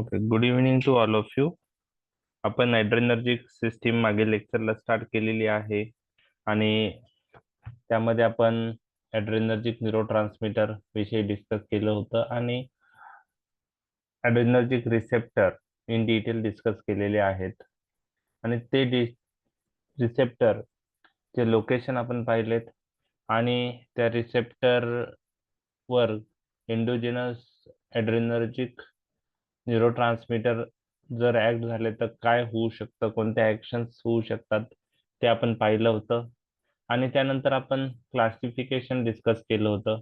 Okay, good evening to all of you. आपण adrenergic system मागील लेक्चरला start केलेली आहे आणि त्यामध्ये आपण ॲड्रेनर्जिक न्यूरोट्रान्समीटर विषयी डिस्कस केलं होतं आणि ॲड्रेनर्जिक रिसेप्टर इन डिटेल डिस्कस केलेले आहेत आणि ते रिसेप्टर चे लोकेशन आपण पाहिलेत आणि त्या रिसेप्टर वर एंडोजेनस ॲड्रेनर्जिक न्यूरोट्रान्समीटर जर ऍक्ट झाले तर काय होऊ शकतं, कोणत्या ऍक्शन्स होऊ शकतात ते आपण पाहिलं होतं. आणि त्यानंतर आपण क्लासिफिकेशन डिस्कस केलं होतं.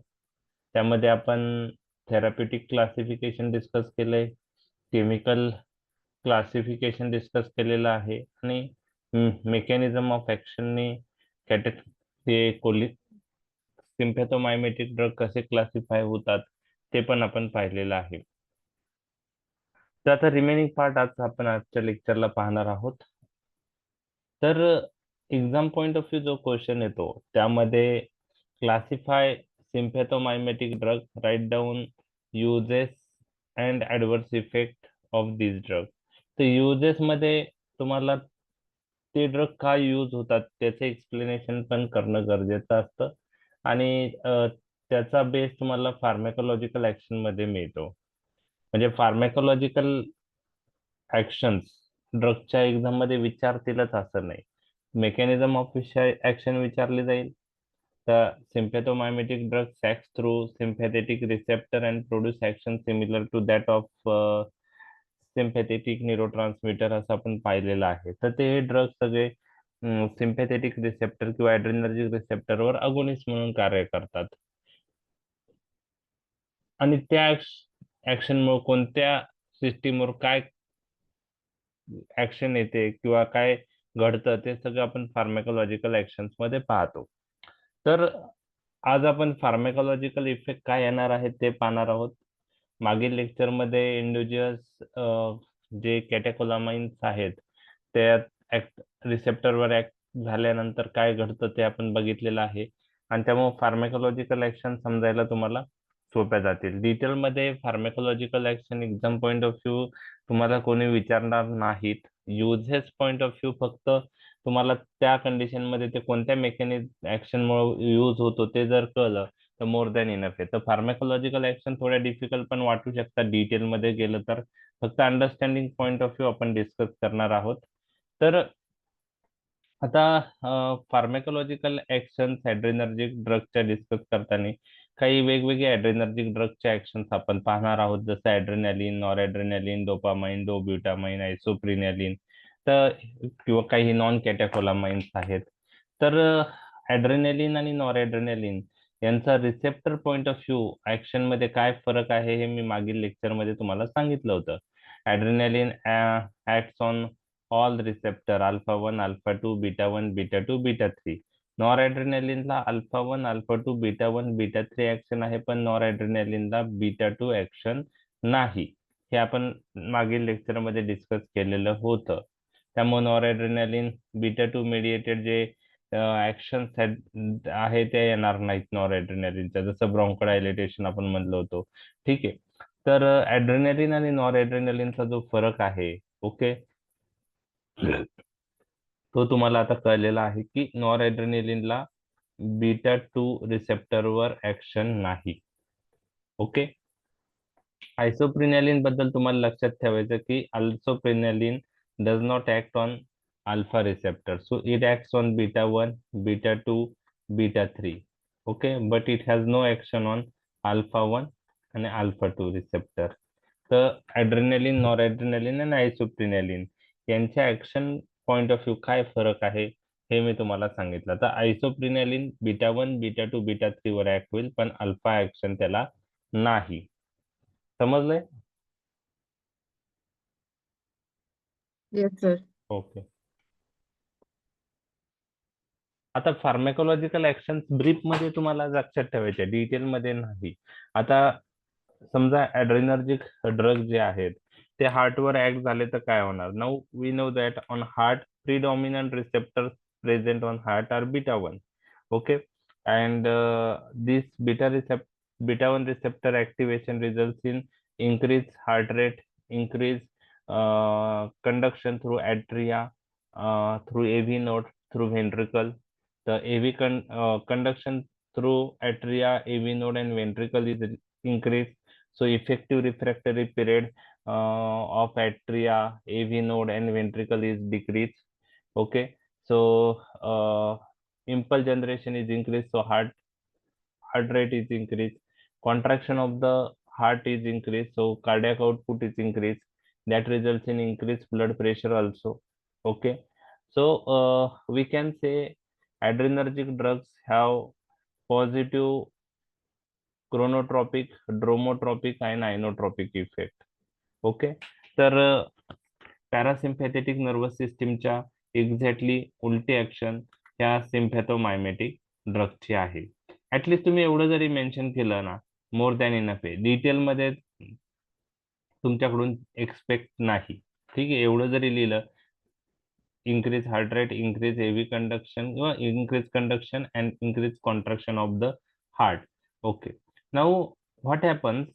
त्यामध्ये आपण थेराप्युटिक क्लासिफिकेशन डिस्कस केलंय, केमिकल क्लासिफिकेशन डिस्कस केलेलं आहे आणि मेकॅनिझम ऑफ ऍक्शननी हे सिम्पॅथोमायमेटिक ड्रग कसे क्लासिफाय होतात ते पण आपण पाहिलेलं आहे. तर आता रिमेनिंग पार्ट आज आपण आजच्या लेक्चरला पाहणार आहोत. तर एक्झाम पॉइंट ऑफ व्ह्यू जो क्वेश्चन येतो त्यामध्ये classify sympathomimetic drug, write down uses and adverse effect of this drug. तर युजेस मध्ये तुम्हाला ते ड्रग का यूज होतात त्याचे एक्सप्लेनेशन पण करणं गरजेचं असतं आणि त्याचा बेस तुम्हाला फार्मॅकोलॉजिकल ऍक्शन मध्ये मिळतो. म्हणजे फार्मॅकोलॉजिकल ऍक्शन्स ड्रगच्या एक्झाम मध्ये विचारतीलच असं नाही. मेकॅनिझम ऑफ ऍक्शन विचारली जाईल. तर sympathomimetic drugs acts through sympathetic receptor and produce action similar to that of sympathetic neurotransmitter असं आपण पाहिलेलं आहे. तर ते ड्रग सगळे सिम्पॅथेटिक रिसेप्टर किंवा ॲड्रेनर्जिक रिसेप्टरवर अगोनिस्ट म्हणून कार्य करतात आणि त्या ऍक्शनमुळे कोणत्या सिस्टीमवर काय ऍक्शन येते किंवा काय घडतं ते सगळं आपण फार्मॅकोलॉजिकल ऍक्शन्स मध्ये पाहतो. तर आज आपण फार्मॅकोलॉजिकल इफेक्ट काय येणार आहेत ते पाहणार आहोत. मागील लेक्चरमध्ये इंडोजियस जे कॅटेकोलामाइन्स आहेत त्या रिसेप्टरवर ऍक्ट झाल्यानंतर काय घडतं ते आपण बघितलेलं आहे आणि त्यामुळे फार्मॅकोलॉजिकल ऍक्शन समजायला तुम्हाला सोप्या जातील. डिटेलमध्ये pharmacological action exam point of view तुम्हाला कोणी विचारणार नाहीत. युजेस पॉइंट ऑफ व्ह्यू फक्त तुम्हाला त्या कंडिशन मध्ये ते कोणत्या मेकॅनिझम ऍक्शनमुळे यूज होतो ते जर कळलं तर मोर दॅन इनफ आहे. तर फार्मॅकोलॉजिकल ऍक्शन थोड्या डिफिकल्ट पण वाटू शकतात डिटेलमध्ये गेलं तर. फक्त अंडरस्टँडिंग पॉइंट ऑफ व्ह्यू आपण डिस्कस करणार आहोत. तर आता फार्मॅकोलॉजिकल ऍक्शन्स ॲड्रेनर्जिक ड्रगच्या डिस्कस करताना काही वेगवेगळे ॲड्रेनर्जिक ड्रगच्या ऍक्शन्स आपण पाहणार आहोत, जसं ॲड्रेनालिन, नॉरॲड्रेनालिन, डोपामाइन, डोब्युटामाइन, आयसोप्रिनॅलिन, तर किंवा काही नॉन कॅटेकोलामाइन्स आहेत. तर ॲड्रेनालिन आणि नॉरॲड्रेनालिन यांचा receptor point of view action मध्ये काय फरक आहे हे मी मागील लेक्चर मध्ये तुम्हाला सांगितलं होतं. Adrenaline acts on all receptor alpha 1, alpha 2, beta 1, beta 2, beta 3. नॉरॲड्रेनालिनला alpha 1, alpha 2, beta 1, beta 3 action आहे, पण नॉरॲड्रेनालिनला बीटा 2 ऍक्शन नाही. हे आपण मागील लेक्चर मध्ये डिस्कस केलेलं होतं. त्यामुळे नॉरॲड्रेनालिन बीटा 2 मेडिएटेड जे ऍक्शन आहे ते येणार नाहीत नॉरॲड्रेनालिनच्या, जसं ब्रॉन्कोडायलेटेशन आपण म्हणलो होतो. ठीक आहे. तर ॲड्रेनालिन आणि नॉरॲड्रेनालिनचा जो फरक आहे, ओके, तो तुम्हाला आता कळलेला आहे की नॉरॲड्रेनालिनला बीटा 2 रिसेप्टरवर ऍक्शन नाही. ओके. आयसोप्रिनॅलिन बद्दल तुम्हाला लक्षात ठेवायचं की isoprenaline does not act on alpha receptor, so it acts on beta 1, beta 2, beta 3. Okay, but it has no action on alpha 1 आणि अल्फा 2 रिसेप्टर. तर ॲड्रेनालिन, नॉरॲड्रेनालिन आणि आयसोप्रिनॅलिन यांच्या ऍक्शन पॉइंट ऑफ व्ह्यू काय फरक आहे हे मी तुम्हाला सांगितलं. तर आयसोप्रिनॅलिन बीटा 1, बीटा 2, बीटा 3 वर ऍक्ट होईल, पण अल्फा ऍक्शन त्याला नाही. समजलंय? Yes sir. ओके. आता फार्मॅकोलॉजिकल ऍक्शन ब्रीफ मध्ये तुम्हाला लक्षात ठेवायचे, डिटेल मध्ये नाही. आता समजा ॲड्रेनर्जिक ड्रग जे आहेत ते हार्टवर ऍक्ट झाले तर काय होणार. Now we know that on heart predominant receptors present on heart are beta 1. Okay, and this beta 1 receptor activation results in increased heart rate, increase conduction through atria, through AV node, through ventricle. The conduction through atria, AV node, and ventricle is increased. So effective refractory period of atria, AV node, and ventricle is decreased. Okay, so impulse generation is increased, so heart rate is increased, contraction of the heart is increased, so cardiac output is increased. That results in increased blood pressure also. Okay, so we can say adrenergic drugs have positive chronotropic, dromotropic, and inotropic effect. Okay, तर parasympathetic nervous सिस्टीमच्या exactly उलटी action या सिम्पॅथोमायमेटिक ड्रगची आहे. At least तुम्ही एवढं जरी mention केलं ना, मोर दॅन इनफ आहे. डिटेलमध्ये तुमच्याकडून एक्सपेक्ट नाही. ठीक आहे, एवढं जरी लिहिलं, increase heart rate, increase AV conduction, increase conduction and increase contraction of the heart. Okay, now what happens,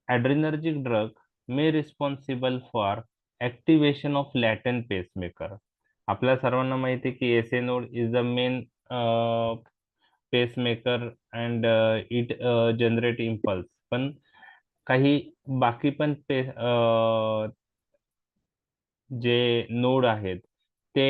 adrenergic drug may responsible for activation of latent pacemaker. आपल्या सर्वांना माहिती आहे की SA node is the main pacemaker and it generate impulse. पण काही बाकी पण जे नोड आहेत ते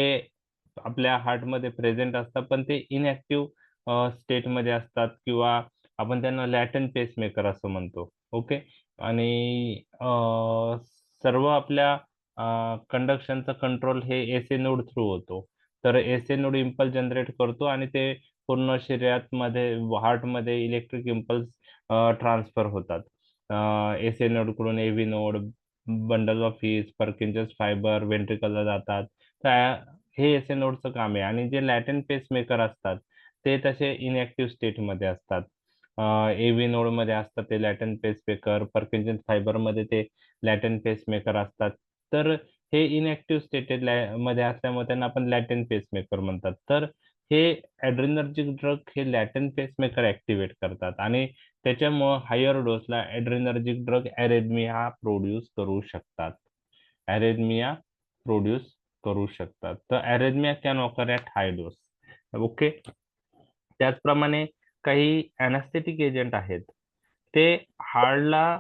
आपल्या हार्टमध्ये प्रेझेंट असतात, पण ते इनऍक्टिव्ह स्टेटमध्ये असतात, किंवा आपण त्यांना लॅटंट पेसमेकर असं म्हणतो. ओके, आणि सर्व आपल्या कंडक्शनचा कंट्रोल हे एसए नोड थ्रू होतो. तर एसए नोड इम्पल्स जनरेट करतो आणि ते पूर्ण शरीरामध्ये, हार्टमध्ये इलेक्ट्रिक इम्पल्स ट्रान्सफर होतात. एसए नोड कडून AV node, bundle of His, Purkinje fibre वेंट्रिकलला जातात. तर हे एसए नोडचं काम आहे. आणि जे लॅटेंट पेसमेकर असतात ते तसे इनऍक्टिव्ह स्टेटमध्ये असतात. एव्ही नोड मध्ये असतात ते लॅटेंट पेसमेकर, पर्किन्सन्स फायबर मध्ये ते लॅटेंट पेसमेकर असतात. तर हे इनऍक्टिव्ह स्टेटेड मध्ये असल्यामुळे त्यांना आपण लॅटेंट पेसमेकर म्हणतात. तर हे ऍड्रेनर्जिक ड्रग हे लॅटेंट पेसमेकर ऍक्टिव्हेट करतात आणि त्याच्यामुळे हायर डोसला ऍड्रेनर्जिक ड्रग अरेथमिया प्रोड्यूस करू शकतात. अरेथमिया प्रोड्यूस करू शकतात. तर arrhythmia can occur at high dose. Okay, त्याचप्रमाणे काही अॅनास्थेटिक एजंट आहेत, ते हार्टला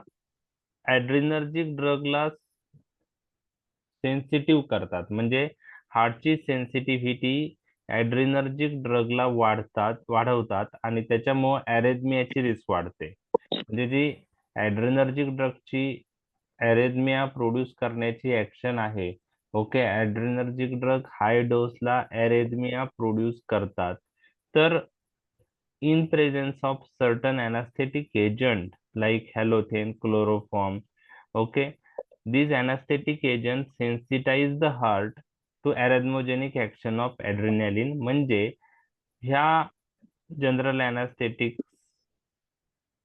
ऍड्रेनर्जिक ड्रगला सेन्सिटिव्ह करतात. म्हणजे हार्टची सेन्सिटिव्हिटी ऍड्रेनर्जिक ड्रगला वाढवतात आणि त्याच्यामुळे अरेथमियाची रिस्क वाढते. म्हणजे जी ऍड्रेनर्जिक ड्रगची अरेथमिया प्रोड्यूस करण्याची ऍक्शन आहे, ओके, ऍड्रेनर्जिक ड्रग हाय डोसला अरेथमिया प्रोड्यूस करतात. तर in presence of certain anesthetic agent like halothane, chloroform, okay, these anesthetic agents sensitize the heart to arrhythmogenic action of adrenaline. म्हणजे ह्या जनरल अॅनास्थेटिक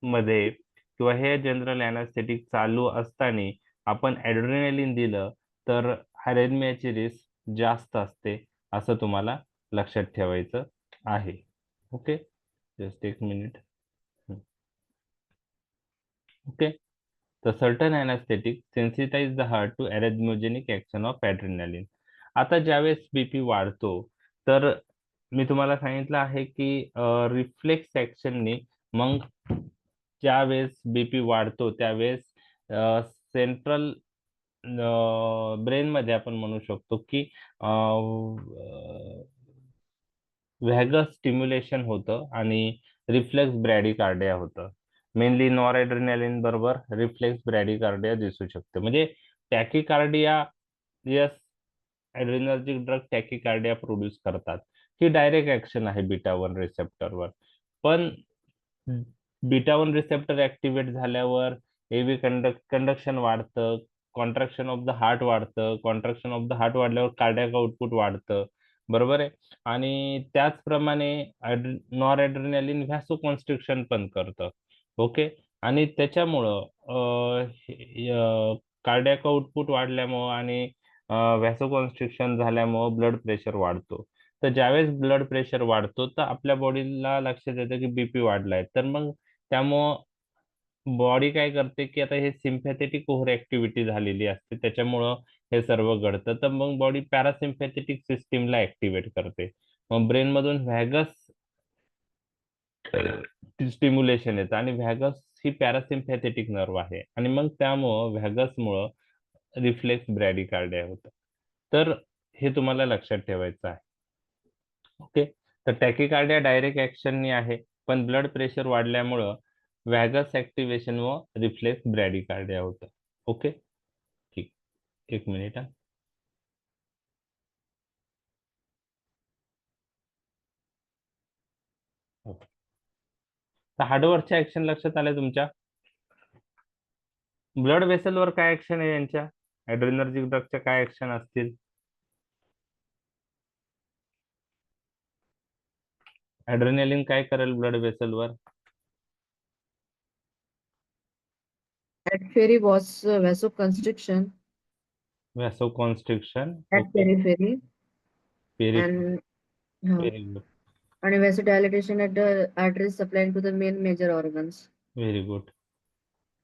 मध्ये किंवा हे जनरल अॅनास्थेटिक चालू असताना आपण ऍड्रेनालिन दिलं तर अरेथमियाची रिस्क जास्त असते, असं तुम्हाला लक्षात ठेवायचं आहे. ओके, just एक minute. Okay, the certain anesthetic sensitize the heart to arrhythmogenic action of adrenaline. आता ज्यावेळेस बीपी वाढतो, तर मी तुम्हाला सांगितलं आहे की रिफ्लेक्स ऍक्शननी मग ज्यावेळेस बीपी वाढतो त्यावेळेस सेंट्रल ब्रेन मध्ये आपण म्हणू शकतो की व्हॅगस स्टिम्युलेशन होतं आणि रिफ्लेक्स ब्रॅडिकार्डिया होतं. मेनली नॉरएड्रेनालिन बरोबर रिफ्लेक्स ब्रॅडिकार्डिया दिसू शकते. म्हणजे टॅकिकार्डिया, यस, ऍड्रेनर्जिक ड्रग टॅकिकार्डिया प्रोड्यूस करतात. ही डायरेक्ट ऍक्शन आहे बीटा 1 रिसेप्टरवर. पण बीटा 1 रिसेप्टर ऍक्टिव्हेट झाल्यावर एव्ही कंडक्शन वाढतं, कॉन्ट्रॅक्शन ऑफ द हार्ट वाढतं, कॉन्ट्रॅक्शन ऑफ द हार्ट वाढल्यावर कार्डियाक आउटपुट वाढतं, बरोबर आहे. आणि त्याचप्रमाणे नॉर ऍड्रेनालिन व्हॅसोकॉन्स्ट्रिक्शन पण करतं. ओके, आणि त्याच्यामुळं कार्डियाक आउटपुट वाढल्यामुळं आणि व्हॅसोकॉन्स्ट्रिक्शन झाल्यामुळं ब्लड प्रेशर वाढतो. तर ज्यावेळेस ब्लड प्रेशर वाढतो तर आपल्या बॉडीला लक्षात येतं की बीपी वाढलाय. तर मग त्यामुळं बॉडी काय करते की आता हे सिम्पॅथेटिक ओव्हर ऍक्टिव्हिटी झालेली असते, त्याच्यामुळं हे सर्व घडतं. तर मग बॉडी पॅरासिम्पॅथेटिक सिस्टीमला ऍक्टिव्हेट करते. मग ब्रेन मधून व्हॅगस स्टिम्युलेशन येतं, आणि व्हॅगस ही पॅरासिम्पॅथेटिक नर्व आहे, आणि मग त्यामुळं व्हॅगसमुळं रिफ्लेक्स ब्रॅडीकार्डिया होतं. तर हे तुम्हाला लक्षात ठेवायचं आहे. ओके. तर टॅकिकार्डिया डायरेक्ट ऍक्शननी आहे, पण ब्लड प्रेशर वाढल्यामुळं व्हॅगस ऍक्टिव्हेशन व रिफ्लेक्स ब्रॅडीकार्डिया होतं. ओके, ठीक. एक मिनिट. तर हार्डवरच्या ऍक्शन लक्षात आल्या तुमच्या? ब्लड वेसलवर काय ऍक्शन आहे यांच्या? ऍड्रेनर्जिक ड्रगच्या काय ऍक्शन असतील? ऍड्रेनालिन काय करेल ब्लड वेसलवर? At vasoconstriction vasoconstriction. at okay. periphery peripheral. and uh, very good. and vasodilatation at the arteries supplying to the main major organs. Very good.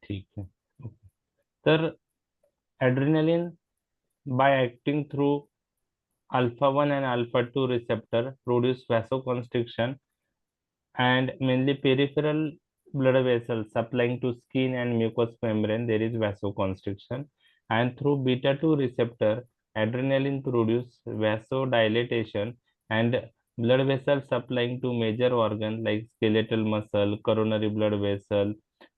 ठीक आहे. ओके. तर ऍड्रेनालिन by acting through alpha 1 and alpha 2 receptor produce vasoconstriction, and mainly peripheral blood vessels supplying to skin and mucous membrane there is vasoconstriction, and through beta 2 receptor adrenaline produce vasodilatation, and blood vessels supplying to major organ like skeletal muscle, coronary blood vessel.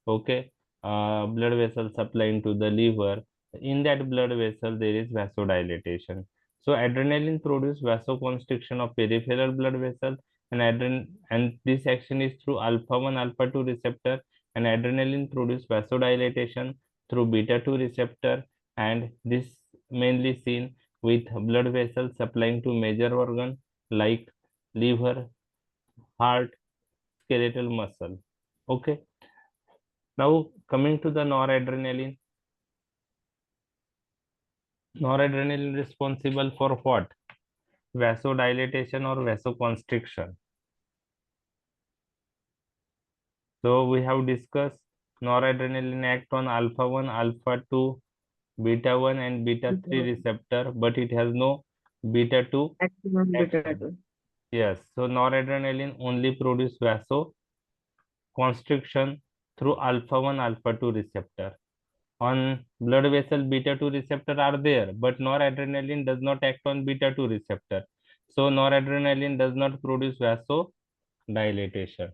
Okay. Blood vessel supplying to the liver. In that blood vessel there is vasodilatation. So adrenaline produce vasoconstriction of peripheral blood vessel, and this action is through alpha 1 alpha 2 receptor, and adrenaline produce vasodilatation through beta 2 receptor, and this mainly seen with blood vessels supplying to major organ like liver, heart, skeletal muscle. Okay. Now coming to the noradrenaline. Noradrenaline responsible for what? Vasodilatation or vasoconstriction. So we have discussed noradrenaline act on alpha 1, alpha 2, beta 1 and beta 3 receptor, but it has no beta 2 Acting on beta action. 2. Yes, so noradrenaline only produce vasoconstriction through alpha 1, alpha 2 receptor. On blood vessel, beta 2 receptor are there, but noradrenaline does not act on beta 2 receptor. So noradrenaline does not produce vasodilatation.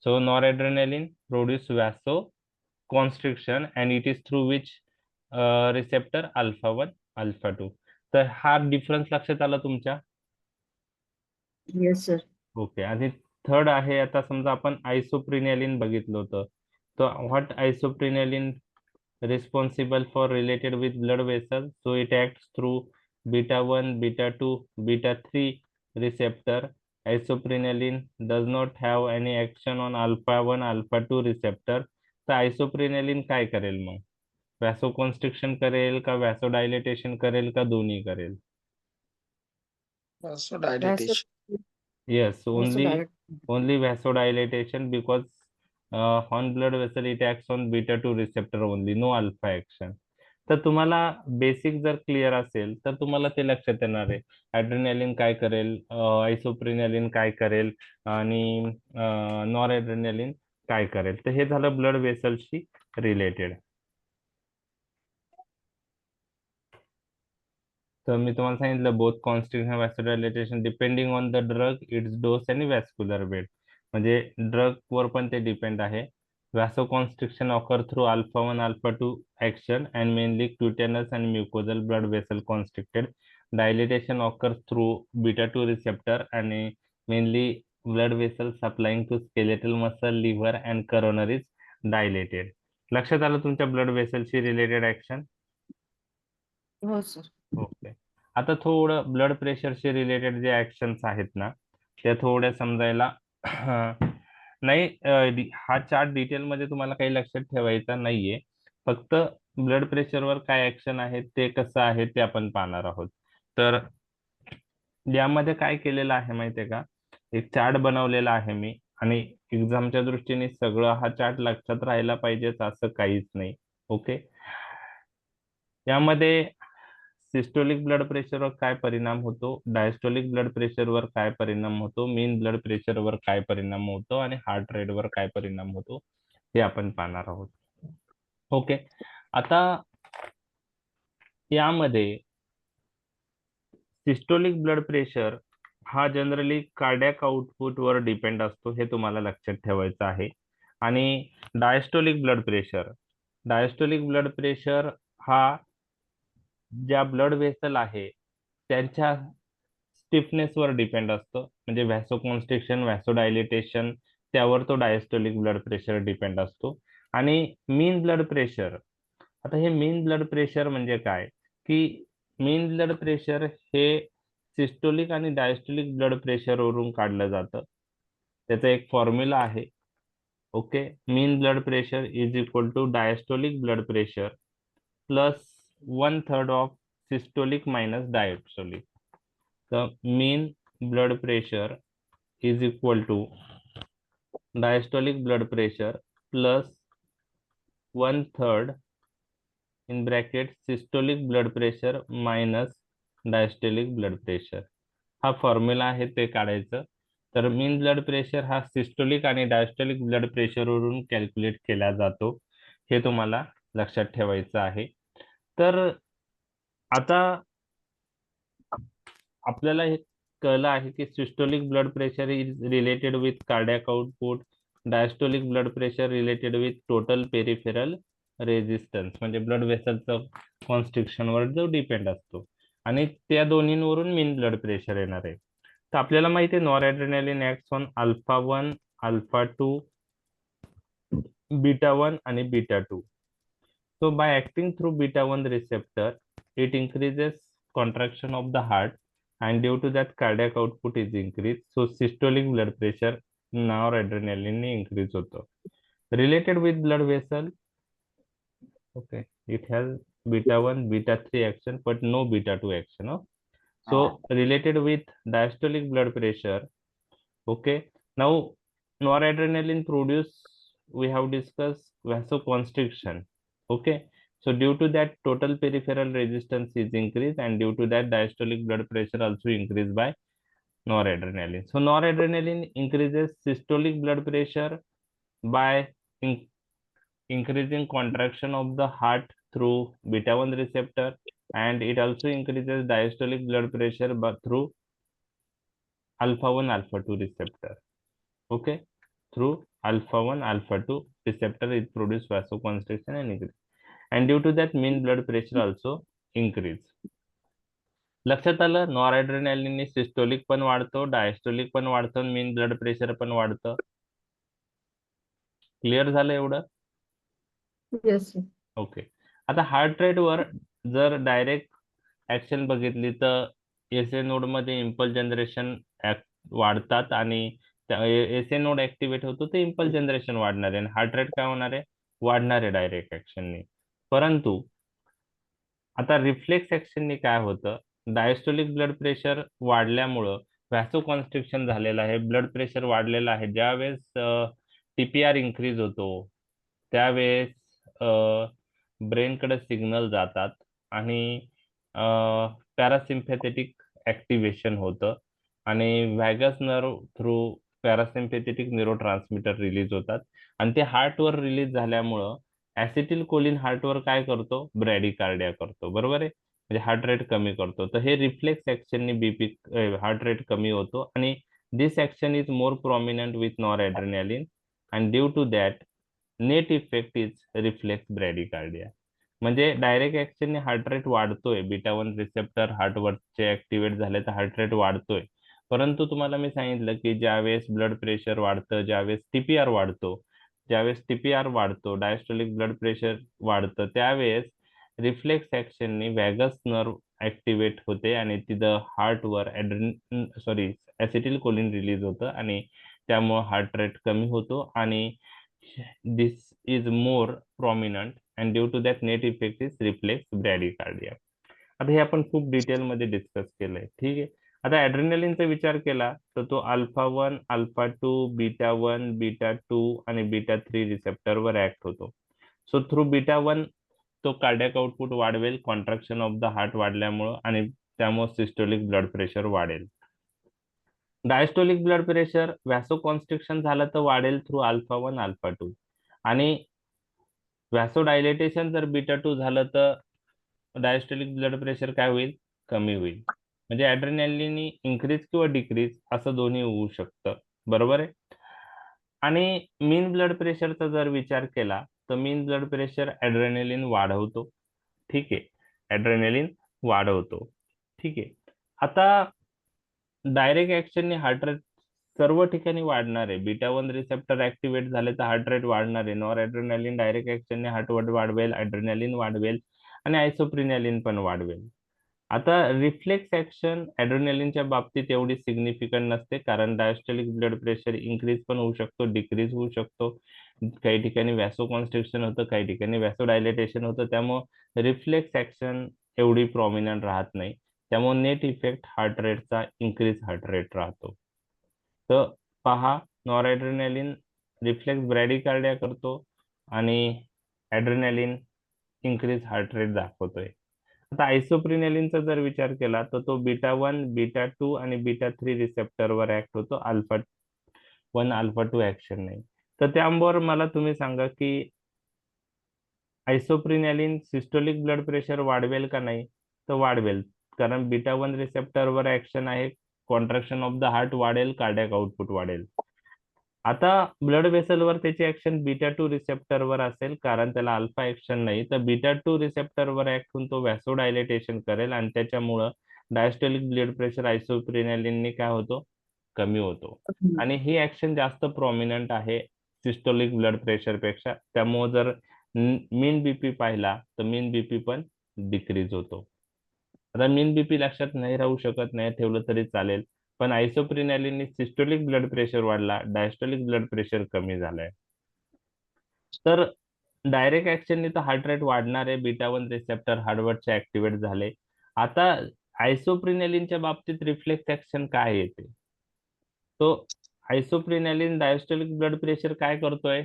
So noradrenaline produce vasoconstriction, and it is through which receptor? Alpha 1, alpha 2. तर हा difference लक्षात आला तुमच्या? Yes, sir. Okay. आणि third आहे, आता समजा आपण आयसोप्रिनॅलिन बघितलं होतं. तर what आयसोप्रिनॅलिन responsible for related with blood vessels? So it acts through beta 1, beta 2, beta 3 receptor. Isoprenaline does not have any action on alpha 1, alpha 2 receptor. तर आयसोप्रिनॅलिन काय करेल मग? व्हॅसोकॉन्स्ट्रिक्शन करेल का व्हॅसोडायलेटेशन करेल का दोन्ही करेल? Vasodilatation. Yes, Vasodilatation. only vasodilatation, because on blood vessel it acts on beta 2 receptor only, no alpha action. तर तुम्हाला बेसिक जर क्लिअर असेल तर तुम्हाला ते लक्षात येणार आहे. ऍड्रेनालिन काय करेल, आयसोप्रिनॅलिन काय करेल, आणि नॉरएड्रेनालिन काय करेल. तर हे झालं ब्लड वेसलशी रिलेटेड. तर मी तुम्हाला सांगितलं both constriction vasodilatation depending on the drug, its dose आणि व्हॅस्क्युलर बेड. म्हणजे ड्रग वर पण ते डिपेंड आहे. Vasoconstriction occur through alpha 1 alpha 2 action and mainly cutaneous and mucosal blood vessel constricted. Dilatation occur through beta 2 receptor आणि mainly blood vessel supplying to skeletal muscle, liver and coronaries dilated. लक्षात आलं तुमच्या blood वेसलशी related action? हो sir. Okay. आता थोडं blood प्रेशरशी related जे actions आहेत ना, ते थोड्या समजायला नाही, हा चार्ट डिटेलमध्ये तुम्हाला काही लक्षात ठेवायचा नाहीये. फक्त ब्लड प्रेशरवर काय ऍक्शन आहे ते कसं आहे ते आपण पाहणार आहोत. तर यामध्ये काय केलेलं आहे माहितीये का, एक चार्ट बनवलेला आहे मी. आणि एक्झामच्या दृष्टीने सगळं हा चार्ट लक्षात राहायला पाहिजेच असं काहीच नाही. ओके, यामध्ये सिस्टोलिक ब्लड प्रेशरवर काय परिणाम होतो, डायस्टोलिक ब्लड प्रेशरवर काय परिणाम होतो, मीन ब्लड प्रेशरवर काय परिणाम होतो आणि हार्ट रेटवर काय परिणाम होतो हे आपण पाहणार आहोत. ओके, आता यामध्ये सिस्टोलिक ब्लड प्रेशर हा जनरली कार्डियाक आउटपुटवर डिपेंड असतो, हे तुम्हाला लक्षात ठेवायचं आहे. आणि डायस्टोलिक ब्लड प्रेशर हा ज्या ब्लड व्हेसल आहे त्यांच्या स्टिफनेसवर डिपेंड असतो, म्हणजे व्हॅसोकॉन्स्ट्रिक्शन, व्हॅसोडायलिटेशन, त्यावर तो डायस्टोलिक ब्लड प्रेशर डिपेंड असतो. आणि मीन ब्लड प्रेशर, आता हे मीन ब्लड प्रेशर म्हणजे काय, की मीन ब्लड प्रेशर हे सिस्टोलिक आणि डायस्टोलिक ब्लड प्रेशरवरून काढलं जातं. त्याचा एक फॉर्म्युला आहे. Okay, mean blood pressure is equal to diastolic blood pressure plus 1/3 of systolic minus diastolic. तर mean blood pressure is equal to diastolic blood pressure plus 1/3 in bracket systolic blood pressure minus diastolic blood pressure. हा formula आहे ते काढायचं. तर mean blood pressure हा systolic आणि diastolic blood प्रेशरवरून calculate केला जातो, हे तुम्हाला लक्षात ठेवायचं आहे. तर आता आपल्याला हे कळलं आहे की systolic blood pressure is related with cardiac output, diastolic blood pressure related with total peripheral resistance, म्हणजे ब्लड व्हेसलचं कॉन्स्ट्रिक्शनवर जो डिपेंड असतो, आणि त्या दोन्हींवरून मीन ब्लड प्रेशर येणार आहे. तर आपल्याला माहिती आहे noradrenaline acts on alpha 1, alpha 2, beta 1 आणि beta 2. So by acting through beta 1 receptor, it increases contraction of the heart, and due to that cardiac output is increased. So systolic blood pressure, noradrenaline increase होतो. Related with blood vessel, okay, it has beta 1, beta 3 action, but no beta 2 action. No? So related with diastolic blood pressure, okay. Now noradrenaline produce, we have discussed vasoconstriction. Okay, so due to that total peripheral resistance is increased, and due to that diastolic blood pressure also increased by noradrenaline. So noradrenaline increases systolic blood pressure by increasing contraction of the heart through beta 1 receptor, and it also increases diastolic blood pressure but through alpha 1 alpha 2 receptor. Okay, through alpha 1 alpha 2 receptor is produce vasoconstriction and increase, and due to that mean blood pressure also increase. लक्षात आलं, noradrenaline systolic पण वाढतो, diastolic पण वाढतं, मीन blood pressure पण वाढतं. Clear झालं एवढं? येस. ओके, आता हार्ट रेटवर जर डायरेक्ट ऍक्शन बघितली तर एस ए नोड मध्ये इम्पल्स जनरेशन वाढतात, आणि एस ए नोड ऍक्टिव्हेट होतो ते इम्पल्स जनरेशन वाढणार आहे, आणि हार्ट रेट काय होणार आहे, वाढणार आहे डायरेक्ट ऍक्शनने. परंतु आता रिफ्लेक्स ऍक्शनने काय होतं, डायस्टोलिक ब्लड प्रेशर वाढल्यामुळं व्हॅसोकॉन्स्ट्रिक्शन झालेलं आहे, ब्लड प्रेशर वाढलेलं आहे. ज्यावेळेस टीपीआर इन्क्रीज होतो त्यावेळेस ब्रेनकडे सिग्नल जातात, आणि पॅरासिम्पॅथेटिक ऍक्टिव्हेशन होतं, आणि vagus nerve through parasympathetic neurotransmitter release होतात, आणि ते हार्टवर रिलीज झाल्यामुळं ऍसिटिल कोलिन हार्टवर काय करतो, ब्रॅडिकार्डिया करतो, बरोबर आहे, म्हणजे हार्ट रेट कमी करतो. तर हे रिफ्लेक्स ऍक्शनने बीपी हार्ट रेट कमी होतो, आणि this action is more prominent with noradrenaline, and due to that net effect is reflex bradycardia. म्हणजे डायरेक्ट ऍक्शनने हार्ट रेट वाढतोय, बीटा 1 रिसेप्टर हार्टवरचे ऍक्टिव्हेट झाले तर हार्ट रेट वाढतोय. परंतु तुम्हाला मी सांगितलं की ज्यावेळेस ब्लड प्रेशर वाढतं, ज्यावेळेस टीपीआर वाढतो, डायस्टोलिक ब्लड प्रेशर वाढतं, त्यावेळेस रिफ्लेक्स ऍक्शनने व्हॅगस नर्व ऍक्टिव्हेट होते, आणि तिथं हार्टवर ऍसिटिल कोलिन रिलीज होतं, आणि त्यामुळे हार्ट रेट कमी होतो, आणि this is more prominent, and due to that net effect is reflex bradycardia. आता हे आपण खूप डिटेलमध्ये डिस्कस केलंय, ठीक आहे. आता ॲड्रेनालिनचा विचार केला तर तो अल्फा 1, अल्फा 2, बीटा 1, बीटा 2 आणि बीटा 3 रिसेप्टरवर ऍक्ट होतो. सो थ्रू बीटा 1 तो कार्डियक आउटपुट वाढवेल कॉन्ट्रॅक्शन ऑफ द हार्ट वाढल्यामुळं आणि त्यामुळे सिस्टोलिक ब्लड प्रेशर वाढेल. डायस्टोलिक ब्लड प्रेशर व्हॅसोकॉन्स्ट्रिक्शन झालं तर वाढेल थ्रू अल्फा 1, अल्फा 2 आणि व्हॅसोडायलेटेशन जर बीटा 2 झालं तर डायस्टोलिक ब्लड प्रेशर काय होईल? कमी होईल. म्हणजे ॲड्रेनालिन इन्क्रीज किंवा डिक्रीज असं दोन्ही होऊ शकतं. बरोबर आहे. आणि मीन ब्लड प्रेशरचा जर विचार केला तर मीन ब्लड प्रेशर ॲड्रेनालिन वाढवतो. ठीक आहे. ॲड्रेनालिन वाढवतो. ठीक आहे. आता डायरेक्ट ऍक्शनने हार्ट रेट सर्व ठिकाणी वाढणार आहे. बीटा 1 रिसेप्टर ऍक्टिव्हेट झाले तर हार्ट रेट वाढणार आहे. नॉर ॲड्रेनालिन डायरेक्ट ऍक्शनने हार्ट रेट वाढवेल, ॲड्रेनालिन वाढवेल आणि आयसोप्रिनालिन पण वाढवेल. आता रिफ्लेक्स ऍक्शन ॲड्रेनालिनच्या बाबतीत एवढी सिग्निफिकंट नसते कारण डायस्टोलिक ब्लड प्रेशर इन्क्रीज पण होऊ शकतो, डिक्रीज होऊ शकतो. काही ठिकाणी व्हॅसोकॉन्स्ट्रिक्शन होतं, काही ठिकाणी व्हॅसोडायलेटेशन होतं. त्यामुळे रिफ्लेक्स ऍक्शन एवढी प्रॉमिनंट राहत नाही. त्यामुळे नेट इफेक्ट हार्ट रेटचा इन्क्रीज हार्ट रेट राहतो. तर पहा, नॉरएड्रेनालिन रिफ्लेक्स ब्रॅडिकार्डिया करतो आणि ॲड्रेनालिन इन्क्रीज हार्ट रेट दाखवतोय. आता आयसोप्रिनालिनचा जर विचार केला तर तो बीटा 1, बीटा 2 आणि बीटा 3 रिसेप्टरवर ऍक्ट होतो, अल्फा 1, अल्फा 2 ऍक्शन नाही. तर त्याबरोबर मला तुम्ही सांगा की आयसोप्रिनालिन सिस्टोलिक ब्लड प्रेशर वाढवेल का नाही? तर वाढवेल, कारण बीटा 1 रिसेप्टरवर ऍक्शन आहे, कॉन्ट्रॅक्शन ऑफ द हार्ट वाढेल, कार्डियक आउटपुट वाढेल. आता ब्लड वेसलवर त्याची ऍक्शन बीटा 2 रिसेप्टरवर असेल कारण त्याला अल्फा ऍक्शन नाही. तर बीटा 2 रिसेप्टरवर ऍक्ट होऊन तो व्हॅसोडायलेटेशन करेल आणि त्याच्यामुळं डायस्टोलिक ब्लड प्रेशर आयसोप्रिनालिनने काय होतो? कमी होतो. आणि ही ऍक्शन जास्त प्रॉमिनंट आहे सिस्टोलिक ब्लड प्रेशर पेक्षा. त्यामुळे जर मीन बीपी पाहिला तर मीन बीपी पण डिक्रीज होतो. आता मीन बीपी लक्षात नाही राहू शकत, नाही ठेवलं तरी चालेल, पण आयसोप्रिनालिनने सिस्टोलिक ब्लड प्रेशर वाढला, डायस्टोलिक ब्लड प्रेशर कमी झालाय. तर डायरेक्ट ऍक्शनने तर हार्ट रेट वाढणार आहे. बीटा 1 रिसेप्टर हार्टवर्डचे ऍक्टिव्हेट झाले. आता आयसोप्रिनालिनच्या बाबतीत रिफ्लेक्स ऍक्शन काय येते? तो आयसोप्रिनालिन डायस्टोलिक ब्लड प्रेशर काय करतोय?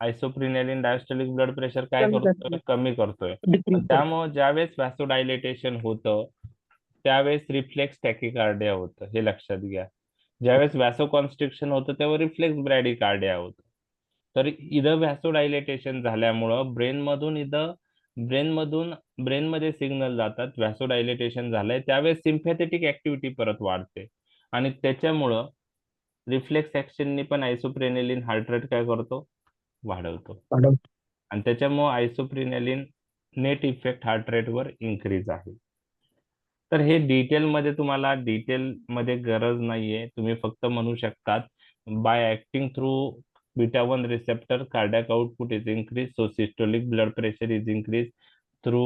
आयसोप्रिनालिन डायस्टोलिक ब्लड प्रेशर काय कमी करतोय? करतो. कमी करतोय. डिक्रीज करतो. त्यामुळे ज्यावेळेस व्हॅसोडायलेटेशन होतं त्यावेळेस रिफ्लेक्स टॅकिकार्डिया होतं, हे लक्षात घ्या. ज्यावेळेस व्हॅसोकॉन्स्ट्रिक्शन होतं तेव्हा रिफ्लेक्स ब्रॅडिकार्डिया होतं. तर इथं व्हॅसोडायलेटेशन झाल्यामुळं ब्रेनमधून ब्रेनमध्ये सिग्नल जातात, व्हॅसोडायलेटेशन झालंय त्यावेळेस सिम्पॅथेटिक ऍक्टिव्हिटी परत वाढते आणि त्याच्यामुळं रिफ्लेक्स ऍक्शननी पण आयसोप्रेनालिन हार्ट रेट काय करतो? वाढवतो. आणि त्याच्यामुळे आयसोप्रिनालिन नेट इफेक्ट हार्ट रेटवर इन्क्रीज आहे. तर हे डिटेलमध्ये तुम्हाला डिटेलमध्ये गरज नाहीये. तुम्ही फक्त म्हणू शकतात by acting through beta 1 receptor cardiac output is increase, so systolic blood pressure is increase through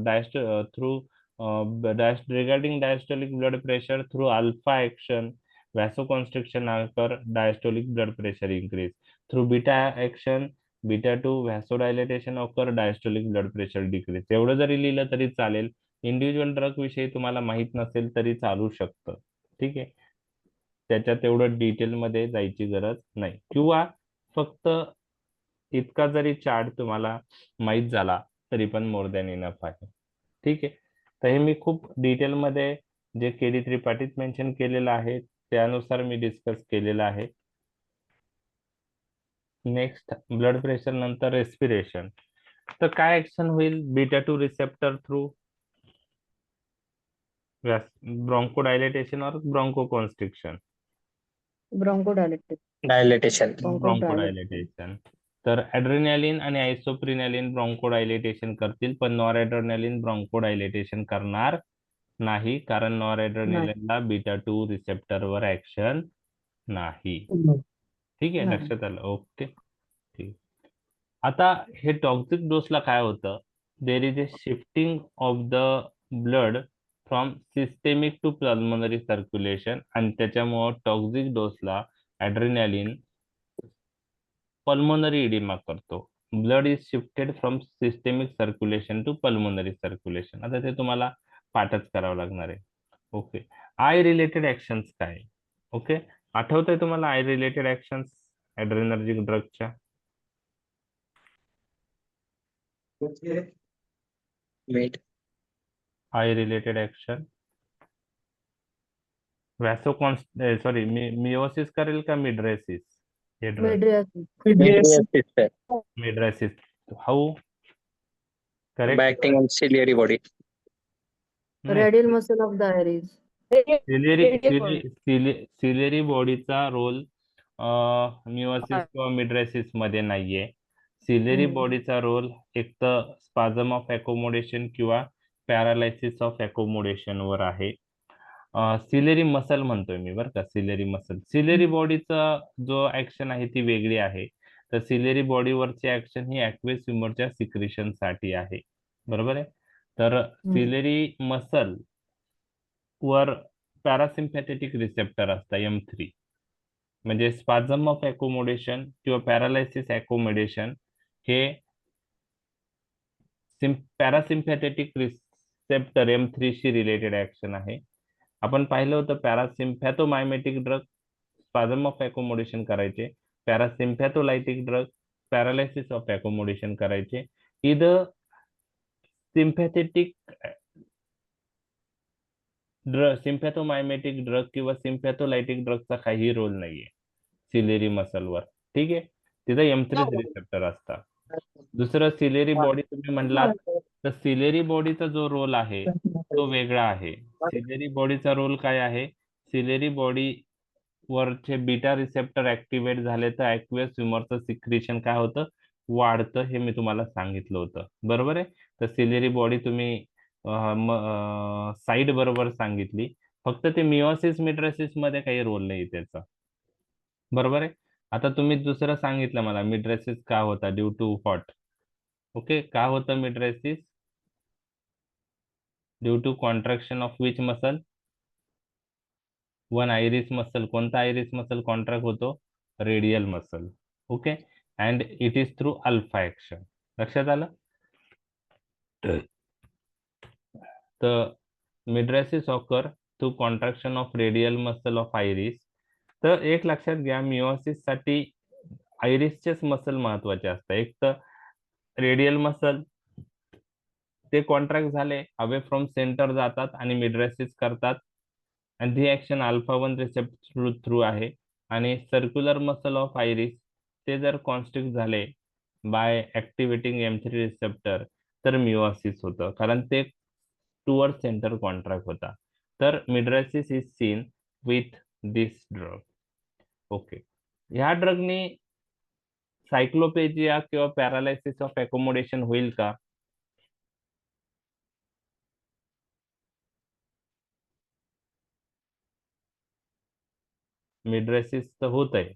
डायस्ट through regarding diastolic blood pressure through alpha action vasoconstriction occur, diastolic blood pressure increase through beta action, beta 2 vasodilatation occur, diastolic blood pressure decrease. एवढं जरी लिहिलं तरी चालेल. Individual drug विषयी तुम्हाला माहित नसेल तरी चालू शकतं. ठीक आहे. त्याच्यात एवढं डिटेलमध्ये जायची गरज नाही, किंवा फक्त इतका जरी चार्ट तुम्हाला माहित झाला तरी पण मोर दॅन इनफ आहे. ठीक आहे. तर हे मी खूप डिटेलमध्ये जे के.डी. त्रिपाठीत मेन्शन केलेलं आहे त्यानुसार मी डिस्कस केलेलं आहे. नेक्स्ट ब्लड प्रेशर नंतर रेस्पिरेशन. तर काय ऍक्शन होईल बीटा 2 रिसेप्टर थ्रू? ब्रॉन्कोडायलेटेशन और ब्रॉन्कोकॉन्स्ट्रिक्शन? ब्रॉन्कोडायलेटेशन. ब्रॉन्कोडायलेटेशन. तर ॲड्रेनालिन आणि आयसोप्रिनालिन ब्रॉन्कोडायलेटेशन करतील, पण नॉरएड्रेनालिन ब्रॉन्कोडायलेटेशन करणार नाही कारण नाही. नॉरएड्रेनालिनला बीटा 2 रिसेप्टरवर ऍक्शन नाही. ठीक आहे, नाही. लक्षात आलं. ओके, ठीक. आता हे टॉक्सिक डोसला काय होतं? There is a shifting of the blood from systemic to pulmonary circulation आणि त्याच्यामुळं टॉक्सिक डोसला ॲड्रेनालिन पल्मोनरी इडिमा करतो. Blood is shifted from systemic circulation to pulmonary circulation. आता ते तुम्हाला पाठच करावं लागणार आहे. ओके. आय रिलेटेड ऍक्शन्स काय? ओके, आठवतंय तुम्हाला आय रिलेटेड ऍक्शन्स ऍड्रेनर्जिक ड्रगच्या? Wait. Eye related action sorry miosis करेल का मिड्रेसिस? हे drug Midriasis. Midriasis, sir. Mydriasis. How correct? By acting on ciliary body. नाही, Radial muscle of the iris. Ciliary बॉडीचा role miosis किंवा mydriasis मध्ये नाहीये. Ciliary बॉडीचा रोल एक तर स्पाझम ऑफ अकोमोडेशन किंवा पॅरालायसिस ऑफ अकोमोडेशन वर आहे. सिलेरी मसल म्हणतोय मी बरं का, सिलेरी मसल. सिलेरी बॉडीचा जो ऍक्शन आहे ती वेगळी आहे. तर सिलेरी बॉडीवरची ऍक्शन ही ऍक्वेस ह्युमरच्या सिक्रिशन साठी आहे. बरोबर आहे. तर सिलेरी मसल वर पॅरासिम्पॅथेटिक रिसेप्टर असतात M3. म्हणजे स्पाझम ऑफ अकोमोडेशन किंवा पॅरालायसिस अकोमोडेशन हे पॅरासिम्पॅथेटिक रिसेप्टर M3 शी रिलेटेड ऍक्शन आहे. आपण पाहिलं होतं पॅरासिम्पॅथोमायमेटिक ड्रग स्पाझम ऑफ अकोमोडेशन करायचे, पॅरासिम्पॅथोलायटिक ड्रग पॅरालायसिस ऑफ अकोमोडेशन करायचे. इथं सिम्पॅथोमायमेटिक ड्रग किंवा सिम्पॅथोलायटिक ड्रगचा काही रोल नाहीये सिलेरी मसलवर. ठीक आहे, तिथं M3 रिसेप्टर असतात. दुसरं सिलेरी बॉडी तुम्ही म्हणलात, तर सिलेरी बॉडीचा जो रोल आहे तो वेगळा आहे. सिलेरी बॉडीचा रोल काय आहे? सिलेरी बॉडी वरचे बीटा रिसेप्टर ऍक्टिव्हेट झाले तर ऍक्वियस ह्युमरचं सिक्रिशन काय होतं? वाढतं. हे मी तुम्हाला सांगितलं होतं. बरोबर आहे. तर सिलेरी बॉडी तुम्ही साईड बरोबर सांगितली. फक्त ते मिओसिस मिड्रेसिस मध्ये काही रोल नाही त्याचा. बरोबर आहे. आता तुम्ही दुसरं सांगितलं मला, मिड्रेसिस का होता? Due to what? ओके, का होतं mydriasis? Due to contraction of which muscle? One iris muscle. कोणता आयरिस मसल कॉन्ट्रॅक्ट होतो? Radial muscle. Okay, and it is through alpha action. लक्षात आलं? तर mydriasis occur through contraction of radial muscle of iris. तर एक लक्षात घ्या, meiosis साठी आयरिसचेच मसल महत्वाचे असतात. एक तर रेडियल मसल, ते कॉन्ट्रॅक्ट झाले अवे फ्रॉम सेंटर जातात आणि मिड्रेसिस करतात, आणि ती ऍक्शन अल्फा 1 रिसेप्टर थ्रू आहे. आणि सर्क्युलर मसल ऑफ आयरिस ते जर कॉन्स्ट्रिक्ट झाले बाय ऍक्टिव्हेटिंग M3 रिसेप्टर तर मिओसिस होतं, कारण ते टुवर्ड सेंटर कॉन्ट्रॅक्ट होता. तर mydriasis is seen with this drug. Okay, ह्या ड्रगनी सायक्लोपेजिया किंवा पॅरालायसिस ऑफ अकोमोडेशन होईल का? मिड्रेसिस तर होत आहे.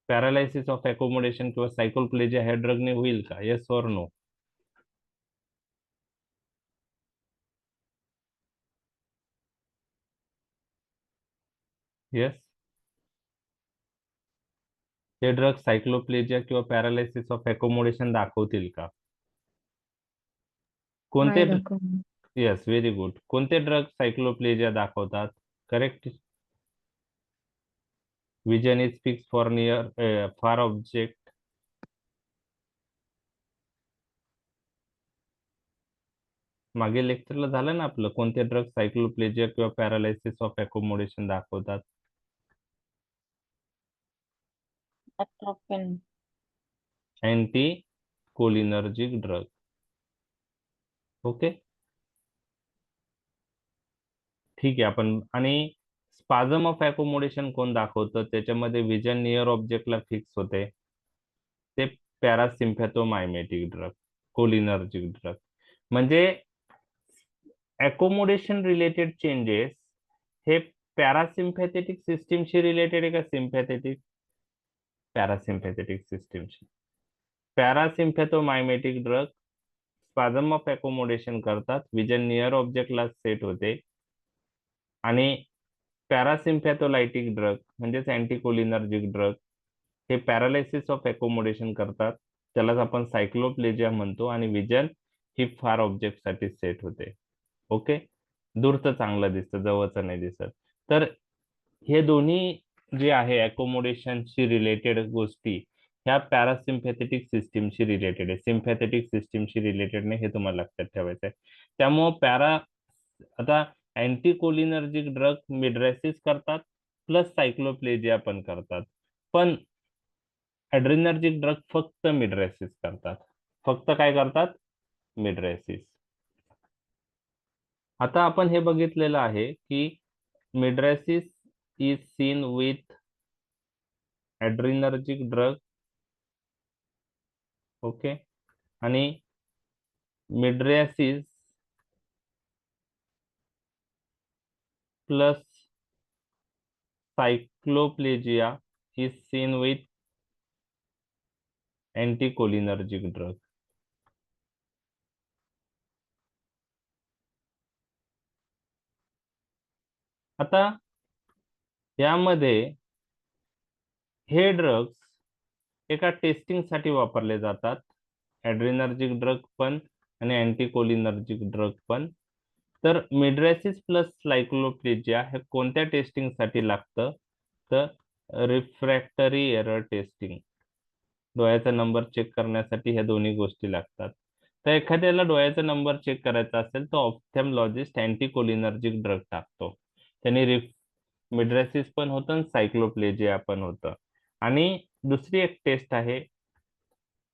पॅरालायसिस ऑफ अकोमोडेशन किंवा सायकोप्लेजिया ह्या ड्रगने होईल का? Yes or no? येस. हे ड्रग सायक्लोप्लेजिया किंवा पॅरालायसिस ऑफ अकोमोडेशन दाखवतील का? कोणते? Yes, very good. कोणते ड्रग सायक्लोप्लेजिया दाखवतात? Correct. Vision is fix for near far object. मागील लेक्चरला झालं ना आपलं, कोणते ड्रग सायक्लोप्लेजिया किंवा पॅरालायसिस ऑफ अकोमोडेशन दाखवतात? Anticholinergic drug. ओके, ठीक आहे. आपण आणि स्पाझम ऑफ अकोमोडेशन कोण दाखवतं? त्याच्यामध्ये विजन नियर ऑब्जेक्टला फिक्स होते, ते पॅरासिम्पॅथोमायमेटिक ड्रग, कोलिनर्जिक ड्रग. म्हणजे अकोमोडेशन रिलेटेड चेंजेस हे पॅरासिम्पॅथेटिक सिस्टीमशी रिलेटेड आहे का सिम्पॅथेटिक? पॅरासिम्पॅथेटिक सिस्टीमशी. Parasympathomimetic drug spasm of accommodation करतात, विजन नियर ऑब्जेक्टला सेट होते. आणि पॅरासिम्पॅथोलायटिक ड्रग म्हणजेच अँटीकोलिनर्जिक ड्रग हे पॅरालायसिस ऑफ अकोमोडेशन करतात, त्यालाच आपण सायक्लोप्लेजिया म्हणतो आणि विजन ही फार ऑब्जेक्ट साठी सेट होते. ओके, दूरचं चांगलं दिसतं, जवळचं नाही दिसत. तर हे दोन्ही जे आहे अकोमोडेशनशी रिलेटेड गोष्टी ह्या पॅरासिम्पॅथेटिक सिस्टीमशी रिलेटेड आहे, सिम्पॅथेटिक सिस्टीमशी रिलेटेड नाही, हे तुम्हाला लक्षात ठेवायचं आहे. त्यामुळं आता अँटीकोलिनर्जिक ड्रग मिड्रेसिस करतात प्लस सायक्लोप्लेजिया पण करतात, पण ऍड्रिनर्जिक ड्रग फक्त मिड्रेसिस करतात. फक्त काय करतात? मिड्रेसिस. आता आपण हे बघितलेलं आहे की mydriasis is seen with adrenergic drug. Okay, आणि mydriasis plus cycloplegia is seen with anticholinergic drug. आता यामध्ये हे ड्रग्स एका टेस्टिंगसाठी वापरले जातात, ऍड्रिनर्जिक ड्रग पण आणि अँटीकोलिनर्जिक ड्रग पण. तर मिड्रेसिस प्लस सायक्लोप्लेजिया हे कोणत्या टेस्टिंगसाठी लागतं? तर रिफ्रॅक्टरी एरर टेस्टिंग, डोळ्याचा नंबर चेक करण्यासाठी ह्या दोन्ही गोष्टी लागतात. तर एखाद्याला डोळ्याचा नंबर चेक करायचा असेल तर ऑप्थॅल्मॉलॉजिस्ट अँटीकोलिनर्जिक ड्रग टाकतो. त्यांनी मिड्रेसिस पण होतं आणि सायक्लोप्लेजिया पण होतं. आणि दुसरी एक टेस्ट आहे,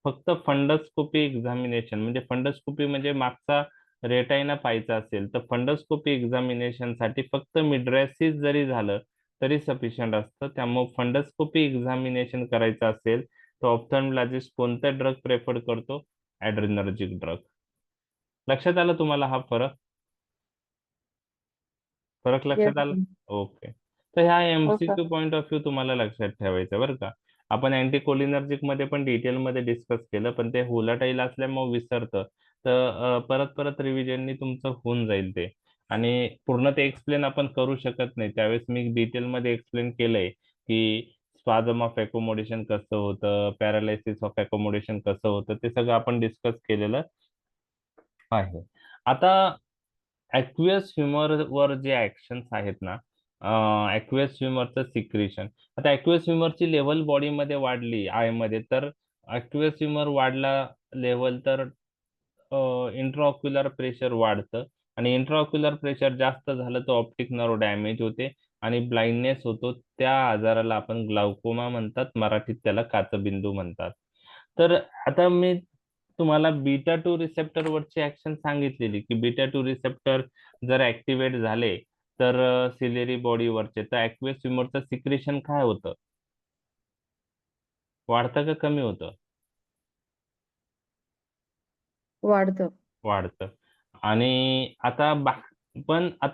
फक्त फंडस्कोपी एक्झामिनेशन, म्हणजे फंडस्कोपी म्हणजे मागचा रेटायना पाहायचा असेल तर फंडस्कोपी एक्झामिनेशन साठी फक्त मिड्रेसिस जरी झालं तरी सफिशियंट असतं. त्यामुळे फंडस्कोपी एक्झामिनेशन करायचं असेल तर ऑप्थॅल्मॉलॉजिस्ट कोणता ड्रग प्रेफर करतो? ऍड्रिनर्जिक ड्रग. लक्षात आलं तुम्हाला हा फरक? Yes, लक्षात आला? sir. ओके. तर ह्या हो sir. MCQ point of view तुम्हाला लक्षात ठेवायचं बरं का. आपण अँटीकोलिनर्जिक मध्ये पण डिटेल मध्ये डिस्कस केलं, पण ते होलाटाईल असल्यामुळे विसरतं. तर परत परत रिव्हिजननी तुमचं होऊन जाईल ते. आणि पूर्ण ते एक्सप्लेन आपण करू शकत नाही, त्यावेळेस मी डिटेल मध्ये एक्सप्लेन केलंय की स्पाझम ऑफ अकोमोडेशन कसं होतं, पॅरालायसिस ऑफ अकोमोडेशन कसं होतं, ते सगळं आपण डिस्कस केलेलं आहे. आता ऍक्वियस ह्युमर वर जे ऍक्शन्स आहेत ना, ऍक्वियस ह्युमरचं सिक्रिशन. आता ऍक्वियस ह्युमरची लेव्हल बॉडीमध्ये वाढली आय मध्ये, तर ऍक्वियस ह्युमर वाढला लेव्हल तर इंट्राऑक्युलर प्रेशर वाढतं, आणि इंट्राऑक्युलर प्रेशर जास्त झालं तर ऑप्टिक नर्व डॅमेज होते आणि ब्लाइंडनेस होतो. त्या आजाराला आपण ग्लाउकोमा म्हणतात, मराठीत त्याला काचबिंदू म्हणतात. तर आता मी तुम्हाला बीटा टू रिसेप्टर वरची ऍक्शन सांगितलेली की बीटा टू रिसेप्टर जर ऍक्टिव्हेट झाले तर सिलेरी बॉडीवरचे, तर ऍक्वियस ह्युमरचं सिक्रेशन काय होतं? वाढतं का कमी होतं? वाढतं. वाढतं. आणि आता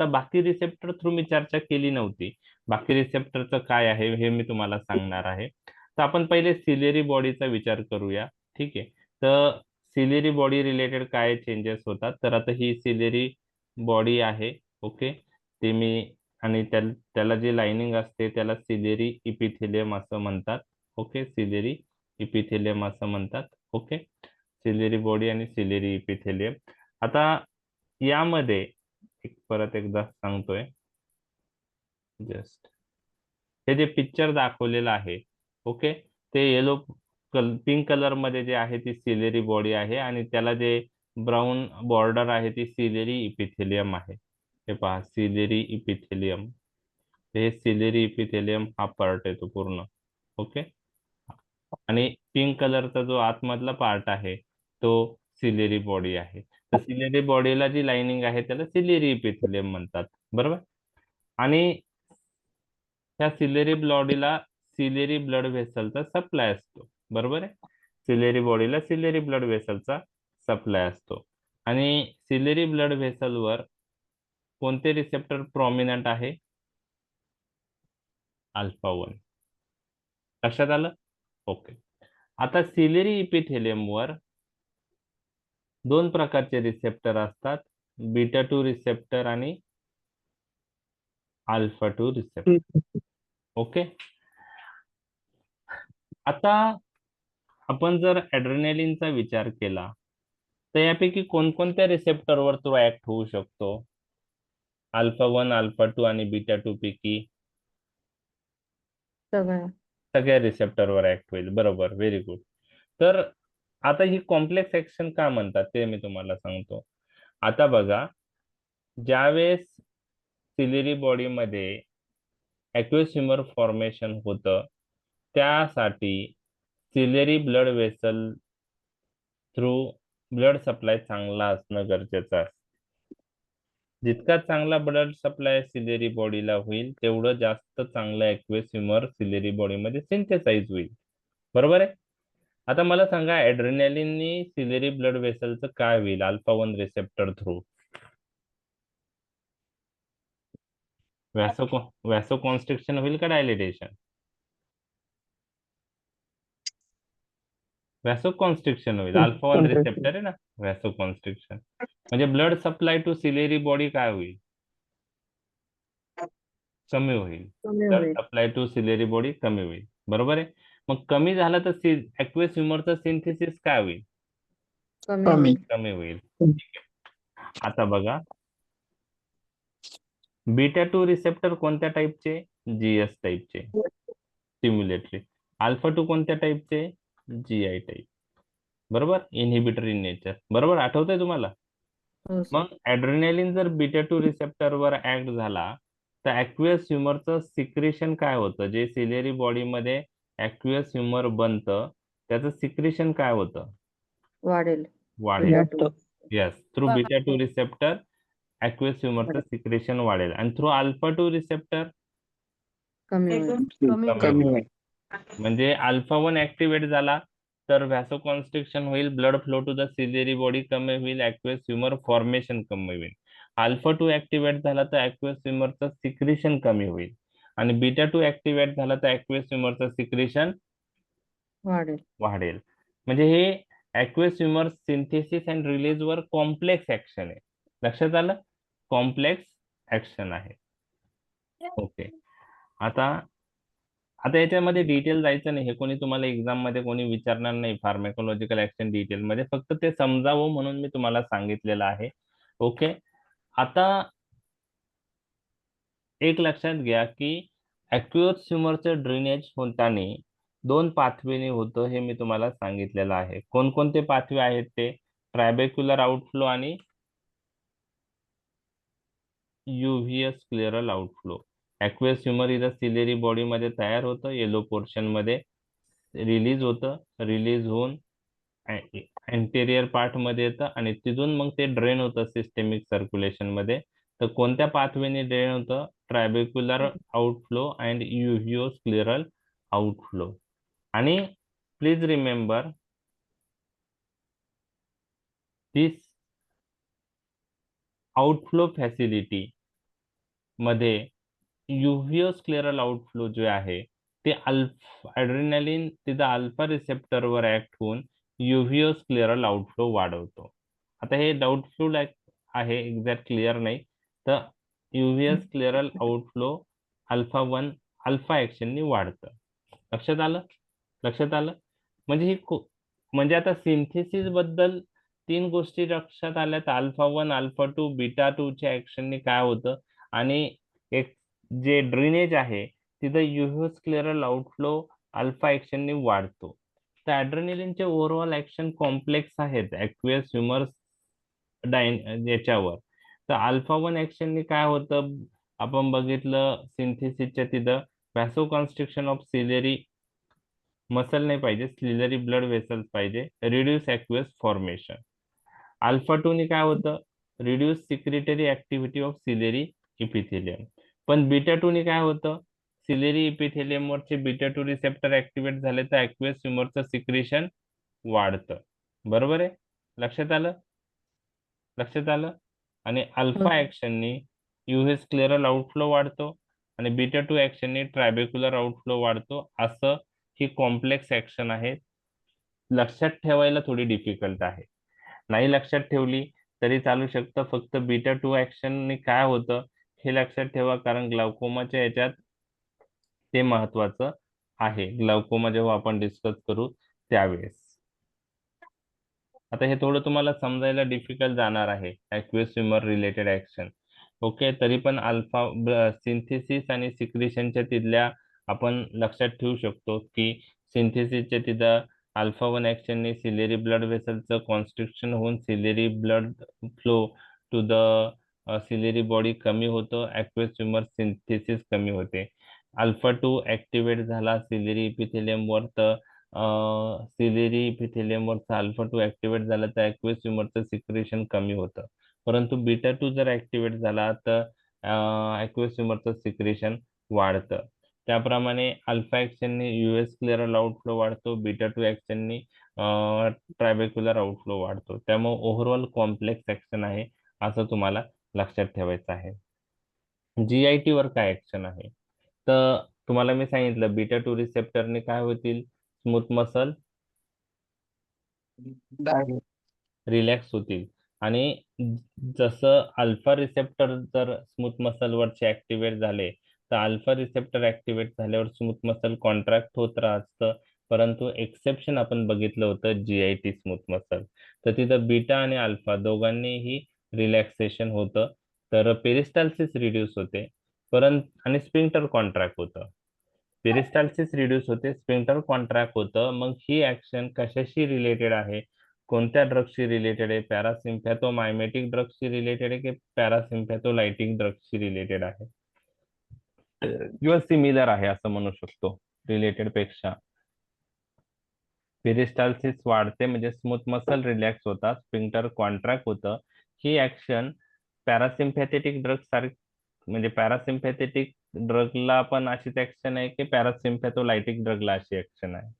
बाकी रिसेप्टर थ्रू मी चर्चा केली नव्हती. बाकी रिसेप्टरचं काय आहे हे मी तुम्हाला सांगणार आहे. तर आपण पहिले सिलेरी बॉडीचा विचार करूया. ठीक आहे. तर सिलेरी बॉडी रिलेटेड काय चेंजेस होतात? तर आता ही सिलेरी बॉडी आहे. ओके, ते मी, आणि त्याला जे लाइनिंग असते त्याला सिलेरी इपिथेलियम असं म्हणतात. ओके, सिलेरी इपिथेलियम असं म्हणतात. ओके, सिलेरी बॉडी आणि सिलेरी इपिथेलियम. आता यामध्ये परत एकदा सांगतोय, जस्ट हे जे पिक्चर दाखवलेलं आहे, ओके, ते पिंक कलर मध्ये जे आहे ती सिलेरी बॉडी आहे, आणि त्याला जे ब्राऊन बॉर्डर आहे ती सिलेरी इपिथेलियम आहे. हे पहा, सिलेरी इपिथेलियम. हे सिलेरी इपिथेलियम हा पार्ट येतो पूर्ण. ओके, आणि पिंक कलरचा जो आतमधला पार्ट आहे तो सिलेरी बॉडी आहे. तर सिलेरी बॉडीला जी लाइनिंग आहे त्याला सिलेरी इपिथेलियम म्हणतात, बरोबर. आणि ह्या सिलेरी बॉडीला सिलेरी ब्लड व्हेसलचा सप्लाय असतो, बरोबर आहे. सिलेरी बॉडीला सिलेरी ब्लड व्हेसलचा सप्लाय असतो. आणि सिलेरी ब्लड व्हेसलवर कोणते रिसेप्टर प्रॉमिनंट आहे? अल्फा 1. लक्षात आलं? ओके. आता सिलेरी इपिथेलियमवर दोन प्रकारचे रिसेप्टर असतात, बीटा 2 रिसेप्टर आणि अल्फा 2 रिसेप्टर. ओके. आता आपण जर ऍड्रेनालिनचा विचार केला तर यापैकी कोणकोणत्या रिसेप्टरवर तो ऍक्ट होऊ शकतो? अल्फा 1, अल्फा 2 आणि बीटा 2 पैकी सगळ्या. सगळ्या रिसेप्टरवर ऍक्ट होईल. बरोबर, व्हेरी गुड. तर आता ही कॉम्प्लेक्स ऍक्शन का म्हणतात ते मी तुम्हाला सांगतो. आता बघा, ज्यावेळेस सिलेरी बॉडीमध्ये ॲक्वेस ह्युमर फॉर्मेशन होतं, त्यासाठी ciliary blood vessel through blood supply चांगला असणं गरजेचं असतं. जितका चांगला ब्लड सप्लाय सिलेरी बॉडीला होईल तेवढं जास्त चांगलं ॲक्वेस ह्युमर सिलेरी बॉडीमध्ये सिंथेसाइज होईल. बरोबर आहे? आता मला सांगा, ऍड्रेनालिननी सिलेरी ब्लड वेसलचं काय होईल alpha 1 receptor through? Vasoconstriction होईल का डायलिटेशन? वॅसो कॉन्स्ट्रिक्शन होईल. अल्फा 1 रिसेप्टर आहे ना, वॅसो कॉन्स्ट्रिक्शन. म्हणजे blood supply to ciliary body काय होईल? कमी होईल. कमी ब्लड होईल. सप्लाय टू सिलेरी बॉडी कमी होईल. बरोबर आहे? मग कमी झालं तर ॲक्वेस ह्युमरचं सिंथेसिस काय होईल? कमी होईल. कमी होईल. ठीक आहे. आता बघा, बीटा 2 रिसेप्टर कोणत्या टाईपचे? जीएस टाईपचे, स्टिम्युलेटरी. अल्फा 2 कोणत्या टाईपचे? GI type. बरोबर, इनहिबिटर इन नेचर. बरोबर, आठवतंय तुम्हाला? हो सर. मग ऍड्रेनालिन जर बीटा 2 रिसेप्टरवर ऍक्ट झाला तर ॲक्वियस ह्युमरचं सिक्रेशन काय होतं? जे सिलेरी बॉडीमध्ये ॲक्वियस ह्युमर बनतं त्याचं सिक्रेशन काय होतं? वाढेल. वाढेल. Beta 2. Yes, through beta 2 receptor aqueous ह्युमरचं सिक्रेशन वाढेल आणि थ्रू अल्फा 2 रिसेप्टर कमी होईल. कमी होईल. म्हणजे अल्फा 1 ऍक्टिव्हेट झाला तर व्हॅसो कॉन्स्ट्रिक्शन होईल, blood flow to the ciliary body कमी होईल, ॲक्वेस ह्युमर फॉर्मेशन कमी होईल. अल्फा 2 ऍक्टिव्हेट झाला तर ॲक्वेस ह्युमरचं सिक्रेशन कमी होईल आणि बीटा 2 ऍक्टिव्हेट झाला तर ॲक्वेस ह्युमरचं सिक्रेशन वाढेल. वाढेल. म्हणजे हे aqueous humour synthesis and release वर कॉम्प्लेक्स ऍक्शन आहे. लक्षात आलं? कॉम्प्लेक्स ऍक्शन आहे. ओके. आता आता याच्यामध्ये डिटेल जायचं नाही. हे कोणी तुम्हाला एक्झाम मध्ये कोणी विचारणार नाही फार्मॅकोलॉजिकल ऍक्शन डिटेल मध्ये. फक्त ते समजावं म्हणून मी तुम्हाला सांगितलेलं आहे. ओके. आता एक लक्षात घ्या की ॲक्युअस ह्युमरचं ड्रेनेज होताना 2 पाथवेने होतं हे मी तुम्हाला सांगितलेलं आहे. कोणकोणते पाथवे आहेत ते? ट्रॅबेक्युलर आउटफ्लो आणि युव्हियस स्क्लेरल आउटफ्लो. ॲक्वियस ह्युमर इथं सिलेरी बॉडीमध्ये तयार होतं, येलो पोर्शन मध्ये रिलीज होतं, रिलीज होऊन अँटेरियर पार्ट मध्ये येतं आणि तिथून मग ते ड्रेन होतं सिस्टेमिक सर्क्युलेशन मध्ये. तर कोणत्या पाथवेने ड्रेन होतं? ट्रॅबेक्युलर आउटफ्लो अँड युव्हियो स्क्लेरल आउटफ्लो. आणि please remember this outflow facility मध्ये युव्हियो स्क्लेरल आउटफ्लो जे आहे ते ऍड्रेनालिन तिथं अल्फा रिसेप्टरवर ऍक्ट होऊन युव्हियो स्क्लेरल आउटफ्लो वाढवतो. आता हे डाऊटफुल आहे, एक्झॅक्ट क्लिअर नाही. तर युव्हियो स्क्लेरल आउटफ्लो अल्फा 1 अल्फा ऍक्शननी वाढतं. लक्षात आलं? लक्षात आलं? म्हणजे म्हणजे आता सिंथेसिस बद्दल 3 गोष्टी लक्षात आल्या. अल्फा 1 अल्फा 2 बीटा 2 च्या ऍक्शननी काय होतं आणि एक जे ड्रेनेज आहे तिथं युव्हिस्क्लेरल आउटफ्लो अल्फा ऍक्शनने वाढतो. तर ऍड्रेनालिनचे ओव्हरऑल ऍक्शन कॉम्प्लेक्स आहेत ॲक्वियस ह्युमर याच्यावर. तर अल्फा 1 ऍक्शनने काय होतं आपण बघितलं सिंथेसिसच्या तिथं vasoconstriction of ciliary muscle नाही पाहिजे, सिलेरी ब्लड वेसल्स पाहिजे, रिड्यूस ॲक्वियस फॉर्मेशन. अल्फा 2 ने काय होतं? Reduce secretory activity of ciliary epithelium. पण बीटा 2 ने काय होतं? सिलेरी इपिथेलियम वरचे बीटा 2 रिसेप्टर ऍक्टिव्हेट झाले तर ॲक्वियस ह्युमरचं सिक्रेशन वाढतं. बरोबर आहे? लक्षात आलं? लक्षात आलं? आणि अल्फा ऍक्शननी युव्हिस्क्लेरल आउटफ्लो वाढतो आणि बीटा 2 ऍक्शननी ट्रॅबेक्युलर आउटफ्लो वाढतो. असं ही कॉम्प्लेक्स ऍक्शन आहे. लक्षात ठेवायला थोडी डिफिकल्ट आहे. नाही लक्षात ठेवली तरी चालू शकतं. फक्त बीटा 2 ऍक्शनने काय होतं हे लक्षात ठेवा, कारण ग्लाउकोमाच्या याच्यात ते महत्वाचं आहे. ग्लाउकोमा जेव्हा आपण डिस्कस करू त्यावेळेस. आता हे थोडं तुम्हाला समजायला डिफिकल्ट जाणार आहे, ऍक्वियस स्विमर रिलेटेड ऍक्शन. ओके, तरी पण अल्फा सिंथेसिस आणि सिक्रिशनच्या तिथल्या आपण लक्षात ठेवू शकतो की सिंथेसिसच्या तिथं अल्फा 1 ऍक्शनने सिलेरी ब्लड व्हेसलचं कॉन्स्ट्रिक्शन होऊन ciliary blood flow to the ciliary body कमी होतं, ऍक्वियस स्विमर सिंथेसिस कमी होते. अल्फा 2 ऍक्टिव्हेट झाला सिलेरी इपिथेलियमवर, तर सिलेरी इपिथेलियमवरचं अल्फा 2 ऍक्टिव्हेट झाला तर ऍक्वियस स्विमरचं सिक्रेशन कमी होतं. परंतु बीटा 2 जर ऍक्टिव्हेट झाला तर ऍक्वियस स्विमरचं सिक्रेशन वाढतं. त्याप्रमाणे अल्फा ऍक्शनने यूएस क्लिअरल आउटफ्लो वाढतो, बीटा 2 ऍक्शनने ट्रायबेक्युलर आउटफ्लो वाढतो. त्यामुळे ओव्हरऑल कॉम्प्लेक्स ऍक्शन आहे असं तुम्हाला लक्षात ठेवायचं आहे. जीआयटी वर काय ऍक्शन आहे, तर तुम्हाला मी सांगितलं बीटा 2 रिसेप्टरने काय होतील, स्मूथ मसल रिलॅक्स होतील. आणि जसं अल्फा रिसेप्टर जर स्मूथ मसलवरचे ऍक्टिव्हेट झाले तर अल्फा रिसेप्टर ऍक्टिव्हेट झाल्यावर स्मूथ मसल कॉन्ट्रॅक्ट होत राहतं. परंतु एक्सेप्शन आपण बघितलं होतं जीआयटी स्मूथ मसल, तर तिथं बीटा आणि अल्फा दोघांनीही रिलॅक्सेशन होतं, तर पेरिस्टाल्सिस रिड्यूस होते परंतु आणि स्पिंक्टर कॉन्ट्रॅक्ट होतं. पेरिस्टाल्सिस रिड्यूस होते, स्पिंक्टर कॉन्ट्रॅक्ट होतं. मग ही ऍक्शन कशाशी रिलेटेड आहे, कोणत्या ड्रगशी रिलेटेड आहे, पॅरासिम्पॅथोमायमेटिक ड्रगशी रिलेटेड आहे की पॅरासिम्पॅथोलायटिक ड्रगशी रिलेटेड आहे किंवा सिमिलर आहे असं म्हणू शकतो. रिलेटेड पेक्षा पेरिस्टाल्सिस वाढते म्हणजे स्मूथ मसल रिलॅक्स होतात, स्पिंक्टर कॉन्ट्रॅक्ट होतं. ही ऍक्शन पॅरासिम्पॅथेटिक ड्रग सारखी म्हणजे पॅरासिम्पॅथेटिक ड्रगला पण अशीच ऍक्शन आहे की पॅरासिम्पॅथोलायटिक ड्रगला अशी ऍक्शन आहे?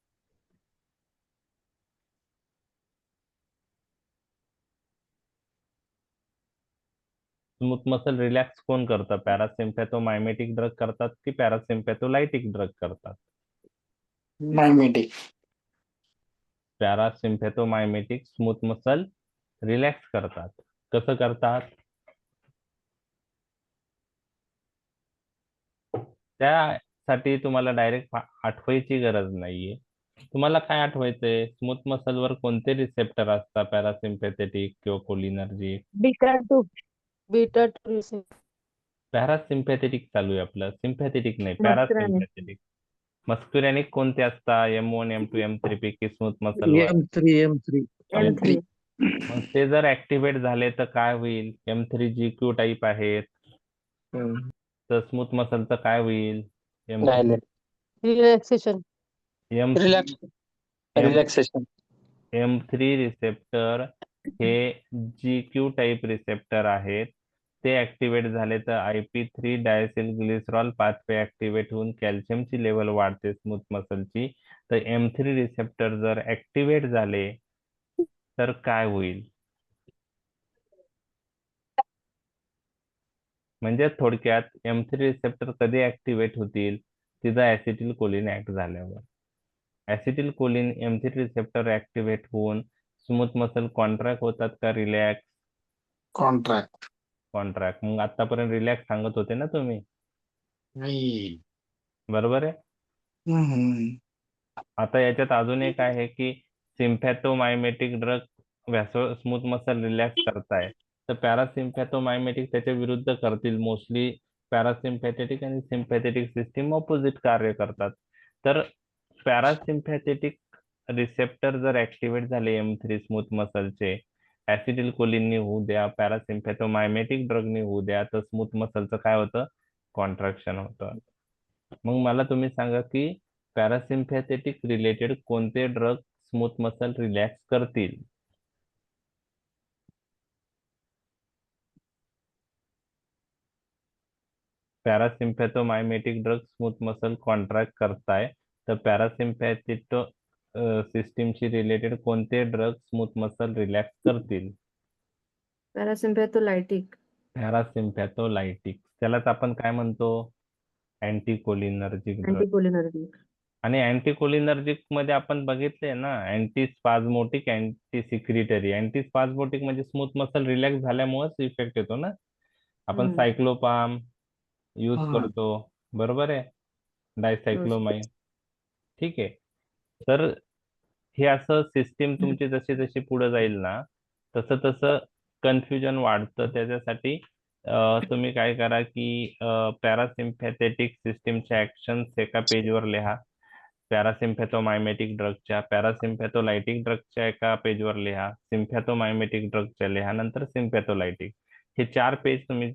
स्मूथ मसल रिलॅक्स कोण करतं, पॅरासिम्पॅथोमायमेटिक ड्रग करतात की पॅरासिम्पॅथोलायटिक ड्रग करतात? मायमेटिक. पॅरासिम्पॅथोमायमेटिक स्मूथ मसल रिलॅक्स करतात. कसं करतात, त्यासाठी तुम्हाला डायरेक्ट आठवायची गरज नाहीये. तुम्हाला काय आठवायचंय, स्मूथ मसलवर कोणते रिसेप्टर असतात, पॅरासिम्पॅथेटिक किंवा कोलिनर्जिक? Beta 2 receptor. पॅरासिम्पॅथेटिक चालू आहे आपलं, सिम्पॅथेटिक नाही, मस्कुराने पॅरासिम्पॅथेटिक. मस्क्युलॅनिक कोणते असतात, M1 M2 M3 पैकी स्मूथ मसलवर? M3. M3 मग ते जर ऍक्टिव्हेट झाले तर काय होईल, M3 GQ टाईप आहेत, तर स्मूथ मसलचं काय होईल, dilate relaxation. Relax relaxation. M3 receptor हे GQ टाईप रिसेप्टर आहेत. ते ऍक्टिव्हेट झाले तर IP3 डायसिल ग्लिसरॉल पाथवे ऍक्टिव्हेट होऊन कॅल्शियमची लेवल वाढते स्मूथ मसलची. तर M3 रिसेप्टर जर ऍक्टिव्हेट झाले तर काय होईल, म्हणजे थोडक्यात M3 रिसेप्टर कधी ऍक्टिव्हेट होतील, तिथं ऍसिटिल कोलिन ऍक्ट झाल्यावर. ऍसिटिल कोलिन M3 रिसेप्टर ऍक्टिव्हेट होऊन स्मूथ मसल कॉन्ट्रॅक्ट होतात का रिलॅक्स? कॉन्ट्रॅक्ट. कॉन्ट्रॅक्ट. मग आतापर्यंत रिलॅक्स सांगत होते ना तुम्ही, बरोबर आहे. आता याच्यात अजून एक आहे की सिम्पॅथोमायमेटिक ड्रग स्मूथ मसल रिलॅक्स करताय, तर पॅरासिम्पॅथोमायमेटिक त्याच्या विरुद्ध करतील. मोस्टली पॅरासिम्पॅथेटिक आणि सिम्पॅथेटिक सिस्टीम ऑपोजिट कार्य करतात. तर पॅरासिम्पॅथेटिक रिसेप्टर जर ऍक्टिव्हेट झाले M3 स्मूथ मसलचे, ऍसिटिल कोलिननी होऊ द्या, पॅरासिम्पॅथोमायमेटिक ड्रगनी होऊ द्या, तर स्मूथ मसलचं काय होतं, कॉन्ट्रॅक्शन होतं. मग मला तुम्ही सांगा की पॅरासिम्पॅथेटिक रिलेटेड कोणते ड्रग स्मूथ मसल रिलॅक्स करतील? पॅरासिम्पॅथोमायमेटिक ड्रग स्मूथ मसल कॉन्ट्रॅक्ट करताय, तर पॅरासिम्पॅथेट सिस्टीमशी रिलेटेड कोणते ड्रग स्मूथ मसल रिलॅक्स करतील? पॅरासिम्पॅथोलायटिक. पॅरासिम्पॅथोलायटिक, त्यालाच आपण काय म्हणतो, अँटीकोलिनर्जिक ड्रग. अँटीकोलिनर्जिक. आणि अँटीकोलिनर्जिक मध्ये आपण बघितले ना, अँटी स्पाझमोटिक, अँटी सिक्रिटरी. अँटी स्पाझमोटिक म्हणजे स्मूथ मसल रिलॅक्स झाल्यामुळेच इफेक्ट येतो ना. आपण सायक्लोपाम यूज करतो, बरोबर आहे, डायसायक्लोमाइन. ठीक आहे, तर हे असं सिस्टीम तुमची जशी जशी पुढे जाईल ना, तसं तसं कन्फ्युजन वाढतं. त्याच्यासाठी तुम्ही काय करा की पॅरासिम्पॅथेटिक सिस्टीमच्या ऍक्शन्स एका पेजवर लिहा. पॅरासिम्पॅथोमायमेटिक ड्रगच्या, पॅरासिम्पॅथोलायटिक ड्रगच्या एका पेजवर लिहा. सिम्पॅथोमायमेटिक ड्रगच्या लिहा, नंतर सिम्पॅथोलायटिक. हे 4 पेज तुम्ही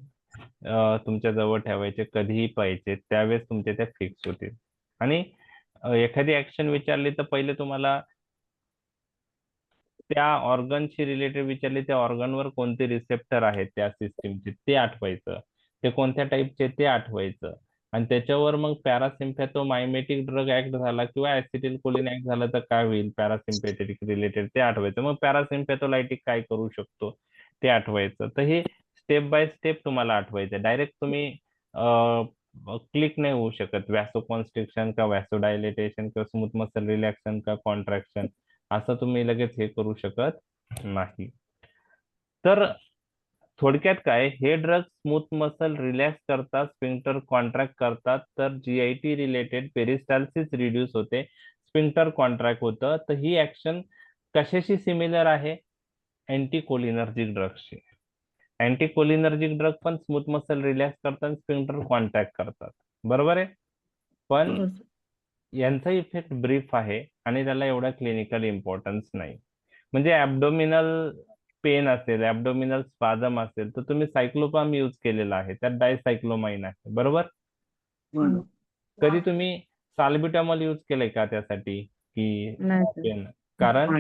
तुमच्या जवळ ठेवायचे, कधीही पाहिजे त्यावेळेस तुमचे ते फिक्स होतील. आणि एखादी ऍक्शन विचारली तर पहिले तुम्हाला त्या ऑर्गनशी रिलेटेड विचारली, त्या ऑर्गनवर कोणते रिसेप्टर आहेत त्या सिस्टीमचे ते आठवायचं, ते कोणत्या टाईपचे ते आठवायचं. आणि त्याच्यावर मग पॅरासिम्पॅथोमायमेटिक ड्रग ऍक्ट झाला किंवा ऍसिटिल कोलिन ऍक्ट झाला तर काय होईल, पॅरासिम्पॅथेटिक रिलेटेड ते आठवायचं. मग पॅरासिम्पॅथोलायटिक काय करू शकतो ते आठवायचं. तर हे स्टेप बाय स्टेप तुम्हाला आठवायचं. डायरेक्ट तुम्ही क्लिक नाही होऊ शकत. व्हॅसोकॉन्स्ट्रिक्शन का व्हॅसोडायलेटेशन किंवा स्मूथ मसल रिलॅक्शन का कॉन्ट्रॅक्शन, असं तुम्ही लगेच हे करू शकत नाही. तर थोडक्यात काय, हे ड्रग स्मूथ मसल रिलॅक्स करतात, स्फिंक्टर कॉन्ट्रॅक्ट करतात, तर जीआयटी रिलेटेड पेरिस्टाल्सिस रिड्यूस होते, स्फिंक्टर कॉन्ट्रॅक्ट होतं. तर ही ऍक्शन कशाशी सिमिलर आहे, अँटीकोलिनर्जिक ड्रगशी. अँटीकोलिनर्जिक ड्रग पण स्मूथ मसल रिलॅक्स करतात, स्फिंक्टर कॉन्ट्रॅक्ट करतात, बरोबर आहे. पण हो सर. यांचा इफेक्ट ब्रीफ आहे आणि त्याला एवढा क्लिनिकल इम्पॉर्टन्स नाही. म्हणजे ऍब्डोमिनल पेन असेल, ऍब्डोमिनल स्पाझम असेल, तर तुम्ही सायक्लोपाम यूज केलेला आहे, त्यात डायसायक्लोमाइन आहे, बरोबर. कधी तुम्ही साल्ब्युटामॉल यूज केलंय का त्यासाठी की नाही सर. पेन? कारण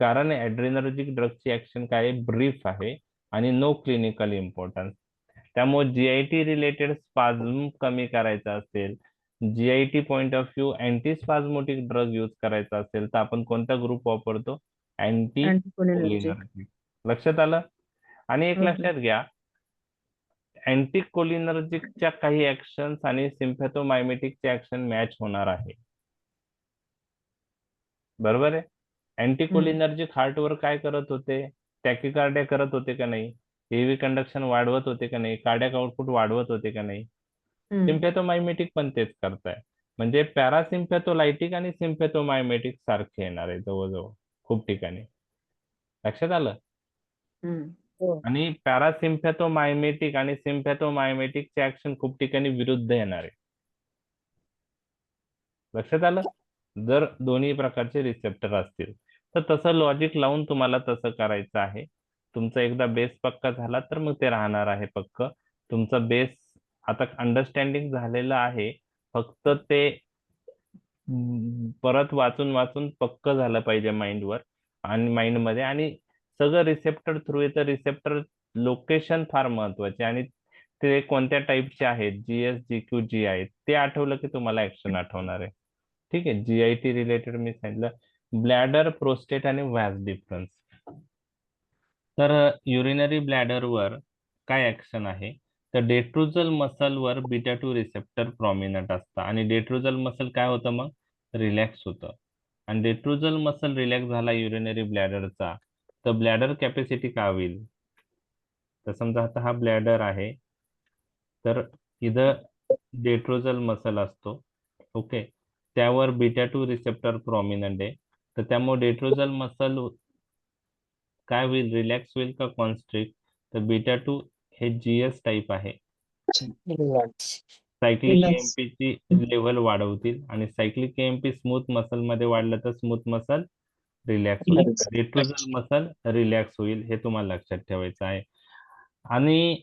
कारण ऍड्रेनर्जिक ड्रगची ऍक्शन काय, ब्रीफ आहे आणि नो क्लिनिकल इम्पॉर्टन्स. त्यामुळे जीआयटी रिलेटेड स्पाझम कमी करायचा असेल, GIT point of view antispasmodic drug use करायचा असेल, तर आपण कोणता ग्रुप वापरतो, अँटी अँटीकोलिनर्जिक. कोलिनर्जिक. लक्षात आलं. आणि एक हो सर. लक्षात घ्या, अँटीकोलिनर्जिकच्या काही ऍक्शन्स आणि सिम्पॅथोमायमेटिकचे ऍक्शन मॅच होणार आहे, बरोबर आहे. अँटीकोलिनर्जिक हार्टवर काय करत होते, टॅकिकार्डिया करत होते का नाही, एव्ही कंडक्शन वाढवत होते का नाही, कार्डियाक आउटपुट वाढवत होते का नाही. सिम्पॅथोमायमेटिक पण तेच करताय. म्हणजे पॅरासिम्पॅथोलायटिक आणि सिम्पॅथोमायमेटिक सारखे येणार आहे जवळजवळ खूप ठिकाणी. लक्षात आलं. आणि पॅरासिम्पॅथोमायमेटिक आणि सिम्पॅथोमायमेटिकचे ऍक्शन खूप ठिकाणी विरुद्ध येणार आहे. लक्षात आलं. जर दोन्ही प्रकारचे रिसेप्टर असतील तर तसं लॉजिक लावून तुम्हाला तसं करायचं आहे. तुमचा एकदा बेस पक्का झाला तर मग ते राहणार आहे पक्क. तुमचा बेस आता अंडरस्टँडिंग झालेलं आहे, फक्त ते परत वाचून वाचून पक्क झालं पाहिजे माइंडवर आणि माइंडमध्ये. आणि सगळं रिसेप्टर थ्रू येतं. रिसेप्टर लोकेशन फार महत्वाचे आणि ते कोणत्या टाईपचे आहेत, जीएस, जीक्यू, जी आहेत ते आठवलं की तुम्हाला ऍक्शन आठवणार आहे. ठीक आहे. जीआयटी रिलेटेड मी सांगितलं. ब्लॅडर, प्रोस्टेट आणि व्हॅस डिफरन्स. तर युरिनरी ब्लॅडरवर काय ऍक्शन आहे, तर डेट्रुझल मसलवर बीटा 2 रिसेप्टर प्रॉमिनंट असतं आणि डेट्रुझल मसल काय होतं मग, रिलॅक्स होतं. आणि डेट्रुझल मसल रिलॅक्स झाला युरिनरी ब्लॅडरचा तर ब्लॅडर कॅपॅसिटी काय होईल. तर समजा आता हा ब्लॅडर आहे, तर इथं डेट्रोजल मसल असतो, ओके, त्यावर बीटा 2 रिसेप्टर प्रॉमिनंट आहे. तर त्यामुळे डेट्रोजल मसल काय होईल, रिलॅक्स होईल का कॉन्स्ट्रिक्ट. तर बीटा 2 हे जीएस टाईप आहे, सायक्लिक एएमपी ची लेवल वाढवतील आणि सायक्लिक एएमपी स्मूथ मसल मध्ये वाढलं तर स्मूथ मसल रिलॅक्स होईल, डेट्रोजल मसल रिलॅक्स होईल. हे तुम्हाला लक्षात ठेवायचं आहे. आणि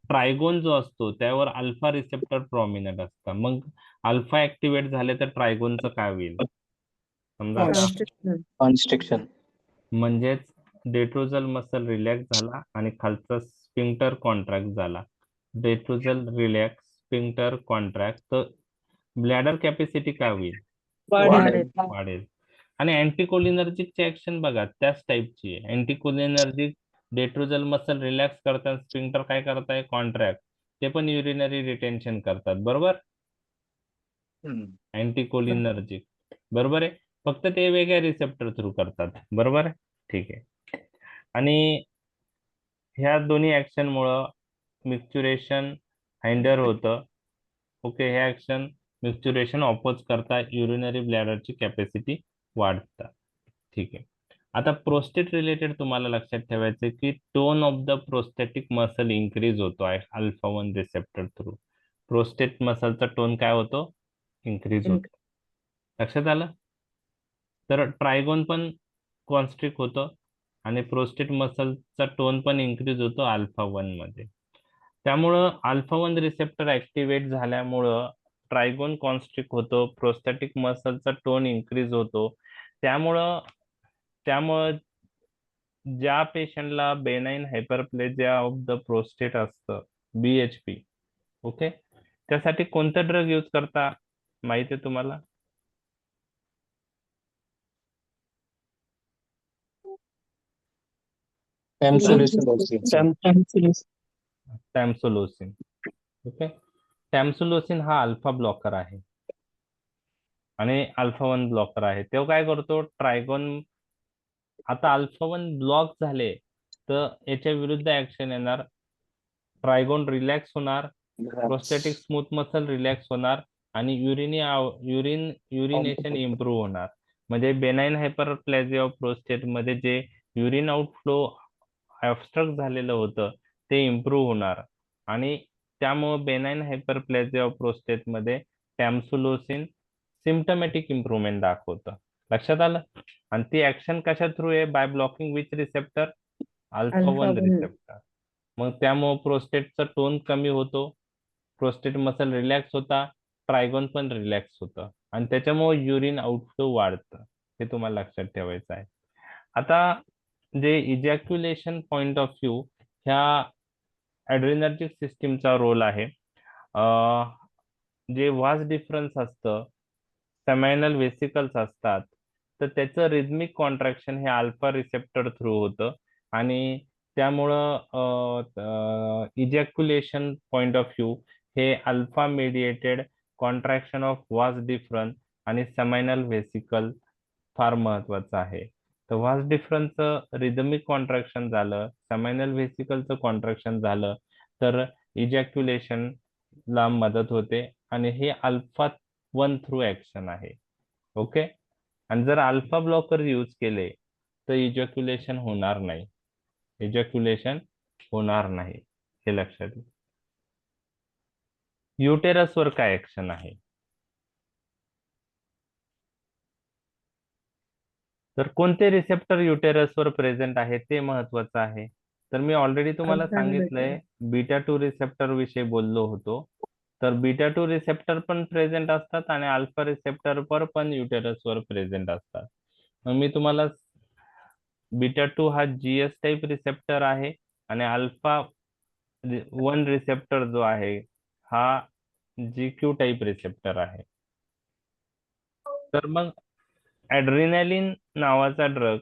ट्रायगोन जो असतो त्यावर अल्फा रिसेप्टर प्रॉमिनंट असतं. मग अल्फा ऍक्टिव्हेट झाले तर ट्रायगोनचं काय होईल, समजा आता कॉन्स्ट्रिक्शन. म्हणजेच डेट्रोजल मसल रिलॅक्स झाला आणि खालचा स्फिंक्टर कॉन्ट्रॅक्ट झाला. डेट्रोजल रिलॅक्स, स्फिंक्टर कॉन्ट्रॅक्ट, तर ब्लॅडर कॅपॅसिटी काय होईल, वाढेल. आणि अँटीकोलिनर्जिकची ऍक्शन बघा त्याच टाईपची आहे. अँटीकोलिनर्जिक डेट्रोजल मसल रिलॅक्स करतात, स्फिंक्टर काय करताय, कॉन्ट्रॅक्ट, ते पण युरिनरी रिटेन्शन करतात, बरोबर. अँटीकोलिनर्जिक, बरोबर आहे. फक्त ते वेगळ्या रिसेप्टर थ्रू करतात, बरोबर आहे. ठीक आहे. आणि ह्या दोन्ही ऍक्शन मुळे मिक्च्युरेशन हायंडर होतं, ओके. हे ऍक्शन मिक्च्युरेशन ऑपोज करता, युरिनरी ब्लॅडरची कॅपॅसिटी वाढतात. ठीक आहे. आता प्रोस्टेट रिलेटेड तुम्हाला लक्षात ठेवायचं की tone of the prostatic muscle increase होतो आहे अल्फा 1 रिसेप्टर थ्रू. प्रोस्टेट मसलचा टोन काय होतो? इन्क्रीज होतो. लक्षात आलं? तर ट्रायगोन पण कॉन्स्ट्रिक्ट होतं आणि प्रोस्टेट मसलचा टोन पण इन्क्रीज होतो अल्फा 1 मध्ये. त्यामुळं अल्फा 1 रिसेप्टर ऍक्टिव्हेट झाल्यामुळं ट्रायगोन कॉन्स्ट्रिक्ट होतो, प्रोस्टॅटिक मसलचा टोन इन्क्रीज होतो. त्यामुळं त्यामुळं ज्या पेशंटला बेनाइन हायपरप्लेजिया ऑफ द प्रोस्टेट असतं, BHP, ओके, त्यासाठी कोणतं ड्रग यूज करता माहिती आहे तुम्हाला? टॅम्सोलोसिन. ओके, टॅम्सोलोसिन हा अल्फा ब्लॉकर आहे आणि अल्फा 1 ब्लॉकर आहे. तो काय करतो? ट्रायगोन, आता अल्फा 1 ब्लॉक झाले तर याच्या विरुद्ध ऍक्शन येणार, ट्रायगोन रिलॅक्स होणार, प्रोस्टॅटिक स्मूथ मसल रिलॅक्स होणार आणि युरिनेशन इम्प्रूव्ह होणार. म्हणजे बेनाइन हायपरप्लेजिया ऑफ प्रोस्टेट मध्ये जे युरिन आउटफ्लो ऑब्स्ट्रक्ट झालेलं होतं ते इम्प्रूव्ह होणार आणि त्यामुळे बेनाइन हायपरप्लेजिया ऑफ प्रोस्टेट मध्ये टॅम्सुलोसिन सिम्पटमॅटिक इम्प्रूव्हमेंट दाखवतं. लक्षात आलं? आणि ती ऍक्शन कशा थ्रू आहे? By blocking which receptor? Alpha 1 receptor. मग त्यामुळे प्रोस्टेटचा टोन कमी होतो, प्रोस्टेट मसल रिलॅक्स होता, ट्रायगोन पण रिलॅक्स होतं आणि त्याच्यामुळे युरिन आउटफ्लो वाढतं. हे तुम्हाला लक्षात ठेवायचं आहे. आता जे इजॅक्युलेशन पॉइंट ऑफ व्ह्यू ह्या ऍड्रेनर्जिक सिस्टीमचा रोल आहे. जे वास डिफरन्स असतं, सेमायनल वेसिकल्स असतात, तर त्याचं रिदमिक कॉन्ट्रॅक्शन हे अल्फा रिसेप्टर थ्रू होतं आणि त्यामुळं इजॅक्युलेशन पॉइंट ऑफ व्ह्यू हे अल्फा मेडिएटेड कॉन्ट्रॅक्शन ऑफ वास डिफरन्स आणि सेमायनल वेसिकल फार महत्वाचं आहे. तर वास डिफरन्सचं रिदमिक कॉन्ट्रॅक्शन झालं, सेमायनल व्हेसिकलचं कॉन्ट्रॅक्शन झालं तर इजॅक्युलेशन ला मदत होते आणि हे अल्फा 1 थ्रू ऍक्शन आहे. ओके, आणि जर अल्फा ब्लॉकर यूज केले तर इजॅक्युलेशन होणार नाही. इजॅक्युलेशन होणार नाही, हे लक्षात घ्या. युटेरसवर काय ऍक्शन आहे? तर कोणते रिसेप्टर युटेरसवर प्रेझेंट आहे ते महत्वाचं आहे. तर मी ऑलरेडी तुम्हाला अल्फा आणि सांगितलंय, बीटा 2 रिसेप्टर विषयी बोललो होतो. तर बीटा 2 रिसेप्टर पण प्रेझेंट असतात आणि अल्फा रिसेप्टर पण युटेरसवर प्रेझेंट असतात. मग मी तुम्हाला बीटा 2 हा GS टाईप रिसेप्टर आहे आणि अल्फा 1 रिसेप्टर जो आहे हा GQ टाईप रिसेप्टर आहे. तर मग ऍड्रिनालिन नावाचा ड्रग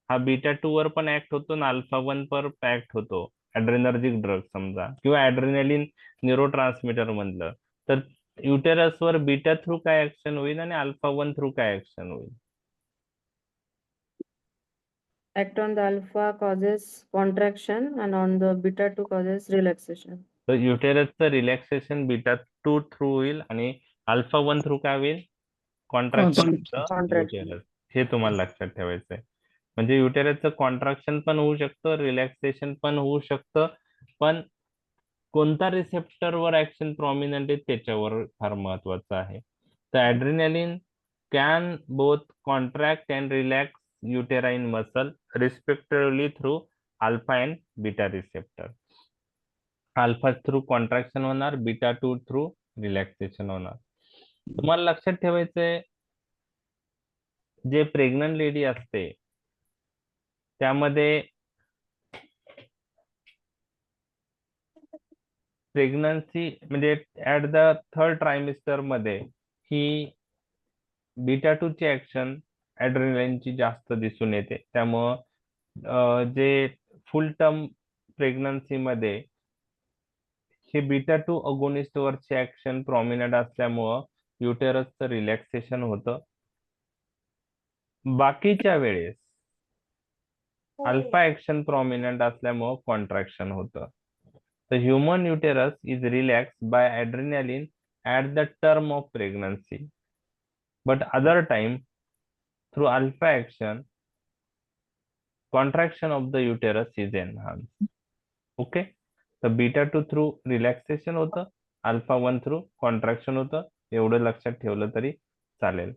हा बीटा 2 वर पण ऍक्ट होतो आणि अल्फा 1 पर ऍक्ट होतो. ऍड्रेनर्जिक ड्रग समजा किंवा ऍड्रिनालिन न्यूरोट्रान्समीटर म्हणलं तर युटेरसवर बीटा थ्रू काय ऍक्शन होईल आणि अल्फा 1 थ्रू काय ऍक्शन होईल? Act on the alpha causes contraction and on the beta 2 causes relaxation. तर युटेरसचं रिलॅक्सेशन बीटा 2 थ्रू होईल आणि अल्फा 1 थ्रू काय होईल? Contraction Contraction. युटेरस. हे तुम्हाला लक्षात ठेवायचं आहे. म्हणजे युटेरसचं कॉन्ट्रॅक्शन पण होऊ शकतं, रिलॅक्सेशन पण होऊ शकतं, पण कोणता रिसेप्टरवर ऍक्शन प्रॉमिनंट आहे त्याच्यावर फार महत्वाचं आहे. तर adrenaline can both contract and relax uterine muscle respectively through alpha and beta receptor. Alpha through contraction होणार, बीटा 2 थ्रू रिलॅक्सेशन होणार. तुम्हाला लक्षात ठेवायचंय, जे प्रेग्नंट लेडी असते त्यामध्ये प्रेग्नन्सी म्हणजे ऍट द 3rd ट्रायमिस्टर मध्ये ही बीटा 2 ची ऍक्शन ऍड्रेनालिनची जास्त दिसून येते. त्यामुळं जे फुल टर्म प्रेग्नन्सी मध्ये हे बीटा 2 अगोनिस्ट वरची ऍक्शन प्रॉमिनंट असल्यामुळं युटेरसचं रिलॅक्सेशन होतं. बाकीच्या वेळेस अल्फा ऍक्शन प्रॉमिनंट असल्यामुळं कॉन्ट्रॅक्शन होतं. The human uterus is relaxed by adrenaline at the term of pregnancy, but other time through alpha action, contraction of the uterus is enhanced. Okay, तर beta 2 through relaxation होतं, alpha 1 through contraction होतं. एवढं लक्षात ठेवलं तरी चालेल.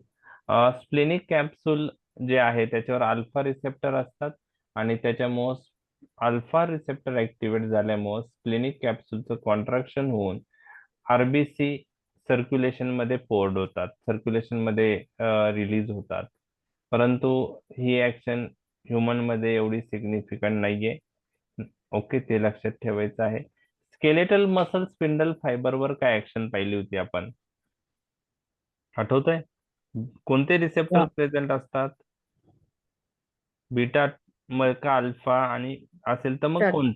Splenic capsule जे आहे त्याच्यावर अल्फा रिसेप्टर असतात आणि त्याच्यामुळं अल्फा रिसेप्टर ऍक्टिव्हेट झाल्यामुळं स्प्लेनिक कॅप्सूलचं कॉन्ट्रॅक्शन होऊन आरबीसी सर्क्युलेशन मध्ये पोर्ड होतात, सर्क्युलेशन मध्ये रिलीज होतात. परंतु ही ऍक्शन ह्युमन मध्ये एवढी सिग्निफिकंट नाहीये. ओके, ते लक्षात ठेवायचं आहे. स्केलेटल मसल स्पिंडल फायबरवर काय ऍक्शन पाहिली होती आपण, आठवतंय? कोणते रिसेप्टर प्रेझेंट असतात? बीटा का अल्फा, आणि असेल तर मग Beta. कोण?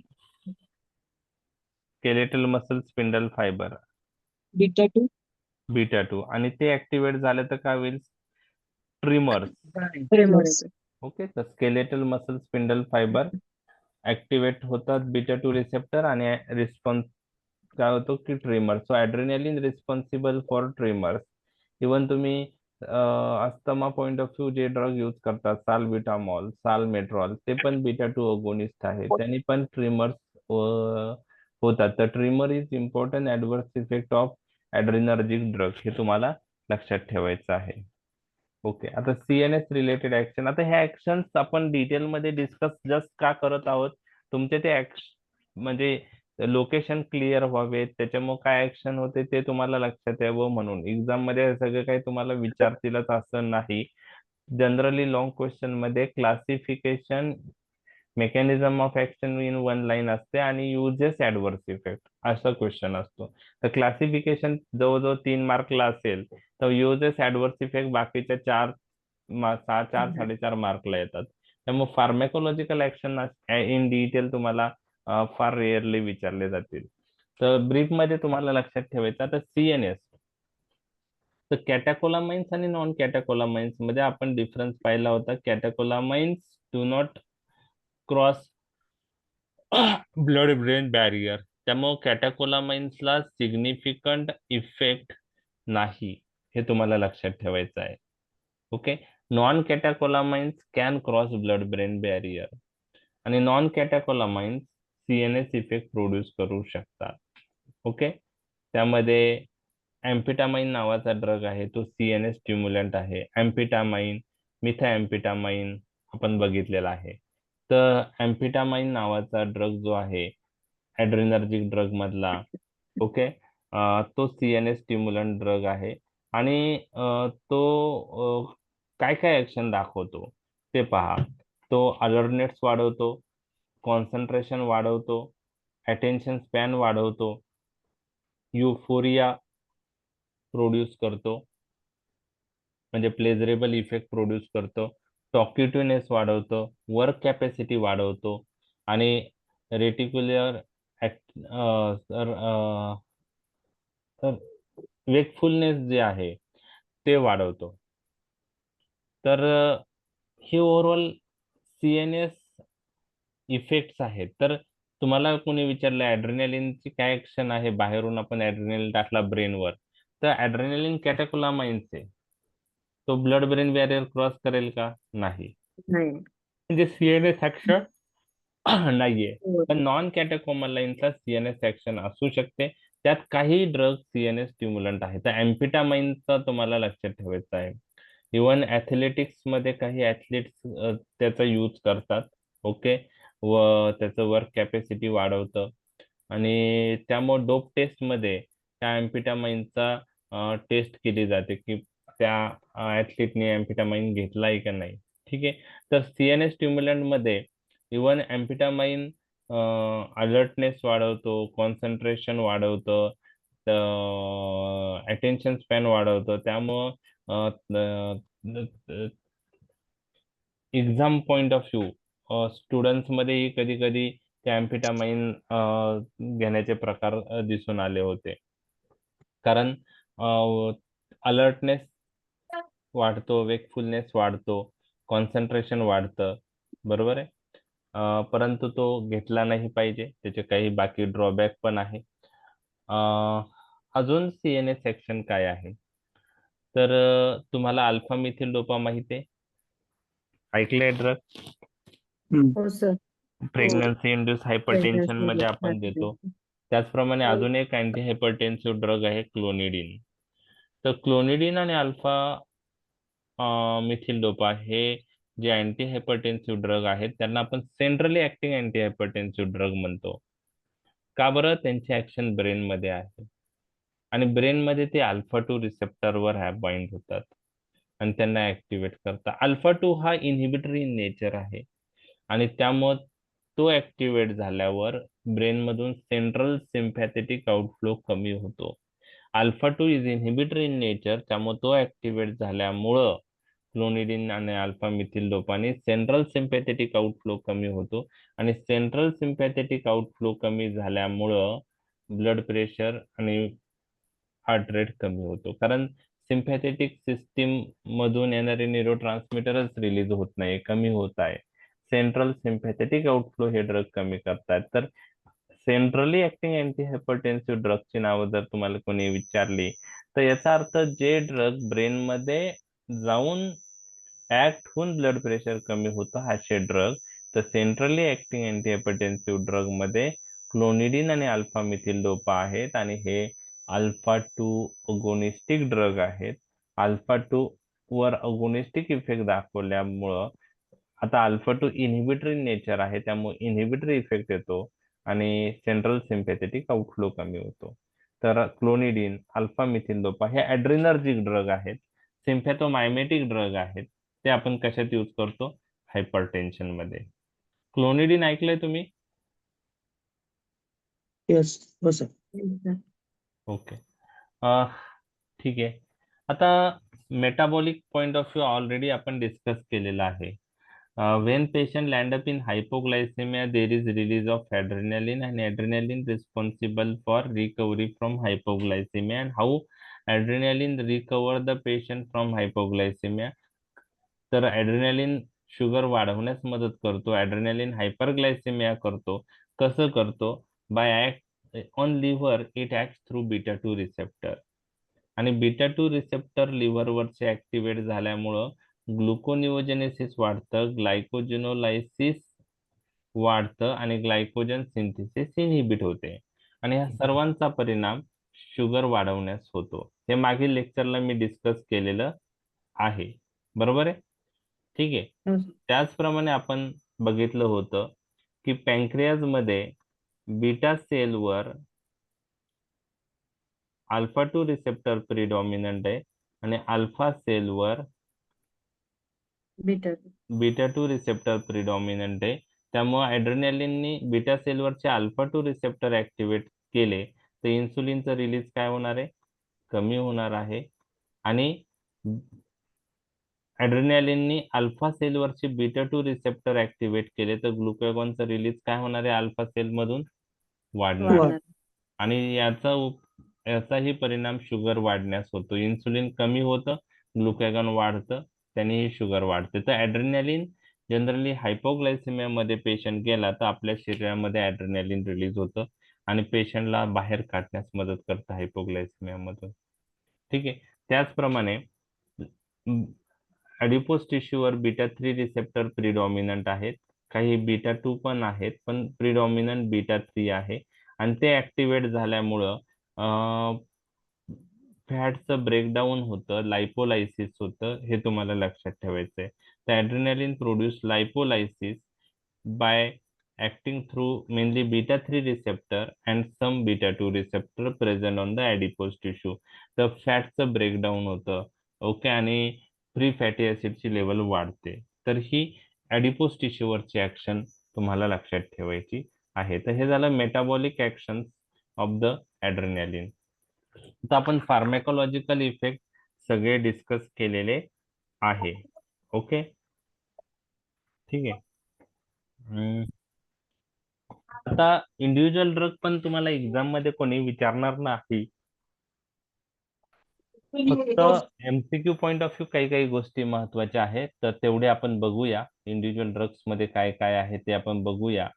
Skeletal muscle spindle fibre Beta 2. Beta 2, आणि ते ऍक्टिव्हेट झालं तर काय होईल? ट्रिमर्स. Tremors. ओके, तर skeletal muscle spindle fibre activate होतात बीटा 2 रिसेप्टर आणि रिस्पॉन्स काय होतो की tremor. So adrenaline responsible for tremors. Even तुम्ही अस्थमा पॉइंट ऑफ व्ह्यू जे ड्रग यूज करतात, साल्बिटामॉल, सालमेट्रॉल, ते पण बीटा 2 अगोनिस्ट आहे, त्यांनी पण ट्रिमर्स होतात. तर tremor is important adverse effect of adrenergic drug, हे तुम्हाला लक्षात ठेवायचं आहे. ओके, आता सीएनएस रिलेटेड ऍक्शन. आता ह्या ऍक्शन्स आपण डिटेल मध्ये डिस्कस जस्ट का करत आहोत? तुमचे ते म्हणजे लोकेशन क्लिअर व्हावे, त्याच्यामुळे काय ऍक्शन होते ते तुम्हाला लक्षात यावं म्हणून. एक्झाम मध्ये सगळं काही तुम्हाला विचारतीलच असं नाही. जनरली लॉंग क्वेश्चन मध्ये classification, mechanism of action in one line असते आणि युजेस ऍडव्हर्स इफेक्ट असा क्वेश्चन असतो. तर क्लासिफिकेशन जवळजवळ 3 मार्कला असेल, तर युजेस ऍडव्हर्स इफेक्ट बाकीच्या 4-4.5 मार्कला येतात. त्यामुळे फार्मॅकोलॉजिकल ऍक्शन इन डिटेल तुम्हाला फार रेअरली विचारले जातील. तर ब्रीफ मध्ये तुम्हाला लक्षात ठेवायचं. आता सीएनएस, तर कॅटाकोलामाइन्स आणि नॉन कॅटाकोलामाइन्स मध्ये आपण डिफरन्स पाहिला होता. Catecholamines do not cross blood brain barrier, त्यामुळे कॅटाकोलामाइन्सला सिग्निफिकंट इफेक्ट नाही, हे तुम्हाला लक्षात ठेवायचं आहे. Okay, non catecholamines can cross blood brain barrier आणि non catecholamines CNS effect produce करू शकतात. ओके, त्यामध्ये एम्फिटामाइन नावाचा ड्रग आहे, तो सीएनएस स्टिम्युलंट आहे. एम्फिटामाइन, मिथाएम्फिटामाइन आपण बघितलेला आहे. तर एम्फिटामाइन नावाचा ड्रग जो आहे ऍड्रेनर्जिक ड्रग मधला, ओके, तो सीएनएस स्टिम्युलंट ड्रग आहे आणि तो काय काय ऍक्शन दाखवतो ते पहा. तो अलर्टनेस वाढवतो, कॉन्सन्ट्रेशन वाढवतो, अटेन्शन स्पॅन वाढवतो, युफोरिया प्रोड्यूस करतो, म्हणजे प्लेजरेबल इफेक्ट प्रोड्यूस करतो, टॉक्युटिव्हनेस वाढवतो, वर्क कॅपॅसिटी वाढवतो आणि रेटिक्युलर वेकफुलनेस जे आहे ते वाढवतो. तर हे ओव्हरऑल सीएनएस इफेक्ट्स आहेत. तर तुम्हाला कोणी विचारलं ऍड्रेनालिनची काय ऍक्शन आहे, बाहेरून आपण ऍड्रेनालिन टाकला ब्रेनवर, तर ऍड्रेनालिन कॅटेकोलामाइन्स आहे, तो ब्लड ब्रेन बॅरियर क्रॉस करेल का? नाही, नाही. म्हणजे सीएनएस ऍक्शन नाहीये. पण नॉन कॅटेकोलामाइनचा सीएनएस ऍक्शन असू शकते. त्यात काही ड्रग सीएनएस स्टिम्युलंट आहे. तर एम्फिटामाइनचा तुम्हाला लक्षात ठेवायचं आहे. इवन ऍथलेटिक्स मध्ये काही ऍथलीट्स त्याचा यूज करतात. ओके, व त्याचं वर्क कॅपॅसिटी वाढवतं आणि त्यामुळे डोप टेस्ट मध्ये त्या एम्फिटामाइनचा टेस्ट केली जाते की त्या ऍथलीटने एम्फिटामाइन घेतलाय का नाही. ठीक आहे, तर सीएनएस स्टिम्युलंट मध्ये इवन एम्फिटामाइन अलर्टनेस वाढवतो, कॉन्सन्ट्रेशन वाढवतं, अटेन्शन स्पॅन वाढवतं. त्यामुळं exam point of view students मध्येही कधी कधी त्या एम्फिटामाइन घेण्याचे प्रकार दिसून आले होते. कारण अलर्टनेस वाढतो, वेकफुलनेस वाढतो, कॉन्सन्ट्रेशन वाढतं, बरोबर आहे. परंतु तो घेतला नाही पाहिजे, त्याचे काही बाकी ड्रॉबॅक पण आहे. अजून सीएनएस ऍक्शन काय आहे, तर तुम्हाला अल्फा मिथिल डोपा माहिती आहे. ऐकलंय ड्रग? हो sir. Pregnancy induce hypertension Pregnancy मध्ये induced आपण देतो. hypertension. त्याचप्रमाणे अजून एक अँटी हायपरटेन्सिव्ह ड्रग आहे क्लोनिडिन. तर क्लोनिडिन आणि अल्फा मिथिल डोपा हे जे अँटी हायपरटेन्सिव्ह ड्रग आहेत त्यांना आपण centrally acting anti hypertensive drug म्हणतो. का बरं? त्यांची ऍक्शन ब्रेन मध्ये आहे आणि ब्रेन मध्ये ते अल्फा 2 रिसेप्टरवर बाइंड होतात आणि त्यांना ऍक्टिव्हेट करतात. अल्फा 2 हा इन्हिबिटरी इन नेचर आहे आणि त्यामुळे तो ऍक्टिव्हेट झाल्यावर ब्रेन मधून सेंट्रल सिम्पॅथेटिक आउटफ्लो कमी होतो. Alpha 2 is inhibitory in nature, त्यामुळे तो ऍक्टिव्हेट झाल्यामुळं क्लोनिडिन आणि अल्फा मिथिल डोपाने सेंट्रल सिम्पॅथेटिक आउटफ्लो कमी होतो आणि सेंट्रल सिम्पॅथेटिक आउटफ्लो कमी झाल्यामुळं ब्लड प्रेशर आणि हार्ट रेट कमी होतो. कारण सिम्पॅथेटिक सिस्टीम मधून येणारे न्यूरोट्रान्समीटरच रिलीज होत नाही, कमी होत आहे. सेंट्रल सिम्पॅथेटिक आउटफ्लो हे ड्रग कमी करतात. तर सेंट्रली ऍक्टिंग अँटी हायपरटेन्सिव्ह ड्रगची नावं जर तुम्हाला कोणी विचारली तर याचा अर्थ जे ड्रग ब्रेन मध्ये जाऊन ऍक्ट होऊन ब्लड प्रेशर कमी होतं असे ड्रग. तर centrally acting anti hypertensive drug मध्ये क्लोनिडिन आणि अल्फा मिथिल डोपा आहेत आणि हे अल्फा 2 अगोनिस्टिक ड्रग आहेत. अल्फा 2 वर अगोनिस्टिक इफेक्ट दाखवल्यामुळं आता अल्फा 2 इन्हिबिटरी नेचर आहे, त्यामुळे इन्हिबिटरी इफेक्ट येतो आणि सेंट्रल सिम्पॅथेटिक आउटफ्लो कमी होतो. तर क्लोनिडिन, अल्फा मिथिल डोपा हे ॲड्रिनर्जिक ड्रग आहेत, सिम्पॅथोमायमेटिक ड्रग आहेत. ते आपण कशात यूज करतो? हायपरटेन्शन मध्ये. क्लोनिडिन ऐकलंय तुम्ही? Yes. हो सर. Yes, sir. ओके. ठीक आहे. आता metabolic point of view already आपण डिस्कस केलेला आहे. When patient land up in hypoglycemia, there is release of adrenaline and adrenaline responsible for recovery from hypoglycemia. And how adrenaline recover the patient from hypoglycemia? तर adrenaline sugar वाढवण्यास मदत करतो, adrenaline hyperglycaemia करतो. कसं करतो? By act on liver it act through beta 2 receptor आणि beta 2 receptor लिव्हरवरचे activate झाल्यामुळं ग्लुकोनिओजेनेसिस वाढतं, ग्लायकोजिनोलायसिस वाढतं आणि ग्लायकोजन सिंथेसिस इनहिबिट होते आणि ह्या सर्वांचा परिणाम शुगर वाढवण्यास होतो. हे मागील लेक्चरला मी डिस्कस केलेलं आहे. बरोबर आहे? ठीक आहे. हो sir. त्याचप्रमाणे आपण बघितलं होतं की पॅन्क्रियाज मध्ये बीटा सेलवर अल्फा 2 रिसेप्टर प्रिडॉमिनंट आहे आणि अल्फा सेलवर Beta. बीटा 2 रिसेप्टर प्रिडॉमिनंट आहे. त्यामुळे ॲड्रेनालिननी बीटा सेलवरचे अल्फा 2 रिसेप्टर ऍक्टिव्हेट केले तर इन्सुलिनचं रिलीज काय होणार आहे? कमी होणार आहे आणि ॲड्रेनालिननी अल्फा सेलवरचे बीटा 2 रिसेप्टर ऍक्टिव्हेट केले तर ग्लुकागॉनचं रिलीज काय होणार आहे? अल्फा सेल मधून वाढणार आहे. वाढणार. आणि याचाही परिणाम शुगर वाढण्यास होतो. इन्सुलिन कमी होतं, ग्लुकॅगॉन वाढतं, त्यानेही शुगर वाढते. तर ॲड्रेनालिन जनरली हायपोग्लायसेमिया मध्ये पेशंट गेला तर आपल्या शरीरामध्ये ॲड्रेनालिन रिलीज होतं आणि पेशंटला बाहेर काढण्यास मदत करतं हायपोग्लायसेमिया मधून. ठीक आहे. त्याचप्रमाणे ॲडिपोज टिश्यूवर बीटा 3 रिसेप्टर प्रिडॉमिनंट आहेत, काही बीटा 2 पण आहेत, पण प्रिडॉमिनंट बीटा 3 आहे आणि ते ऍक्टिव्हेट झाल्यामुळं फॅटचं ब्रेकडाऊन होतं, लायपोलायसिस होतं, हे तुम्हाला लक्षात ठेवायचं आहे. तर adrenaline produce lipolysis by acting through mainly beta 3 receptor and some beta 2 receptor present on the adipose tissue. तर फॅटचं ब्रेकडाऊन होतं, ओके, आणि फ्री फॅटी ऍसिडची लेवल वाढते. तर ही ऍडिपोज टिश्यूवरची ऍक्शन तुम्हाला लक्षात ठेवायची आहे. तर हे झालं metabolic action of the adrenaline. तर आपण फार्मॅकोलॉजिकल इफेक्ट सगळे डिस्कस केलेले आहे. ओके, ठीक आहे. आता इंडिव्हिज्युअल ड्रग पण तुम्हाला एक्झाम मध्ये कोणी विचारणार नाही. फक्त एमसीक्यू पॉइंट ऑफ व्ह्यू काही काही गोष्टी महत्वाच्या आहेत, तर तेवढे आपण बघूया. इंडिव्हिज्युअल ड्रग्स मध्ये काय काय आहे ते आपण बघूया.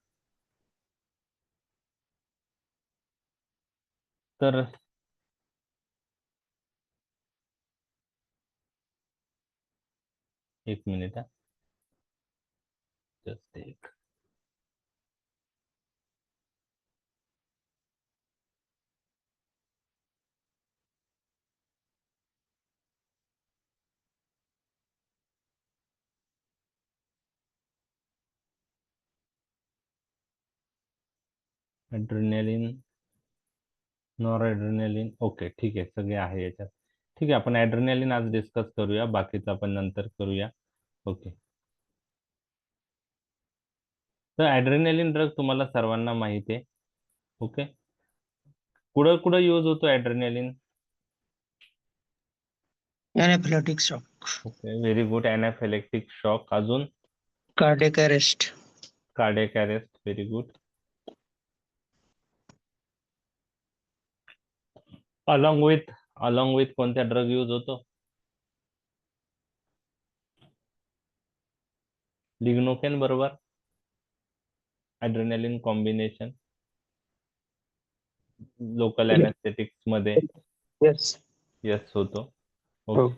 तर एक मिनिट. जस्ट एक ॲड्रेनालिन, नॉरॲड्रेनालिन. ओके, ठीक आहे, सगळे आहे याच्यात. ठीक आहे, आपण ॲड्रेनालिन आज डिस्कस करूया, बाकीचं आपण नंतर करूया. ओके. तर ॲड्रेनालिन ड्रग तुम्हाला सर्वांना माहिती आहे. ओके. कुठं कुठं यूज होतो adrenaline? anaphylactic shock, okay, very good. Anaphylactic shock. अजून? cardiac arrest, cardiac arrest. Very good. Along with कोणत्या ड्रग यूज होतो? लिग्नोकेन बरोबर adrenaline combination local Yeah. Anaesthetics मध्ये Yes. यस होतो. हो. ओके.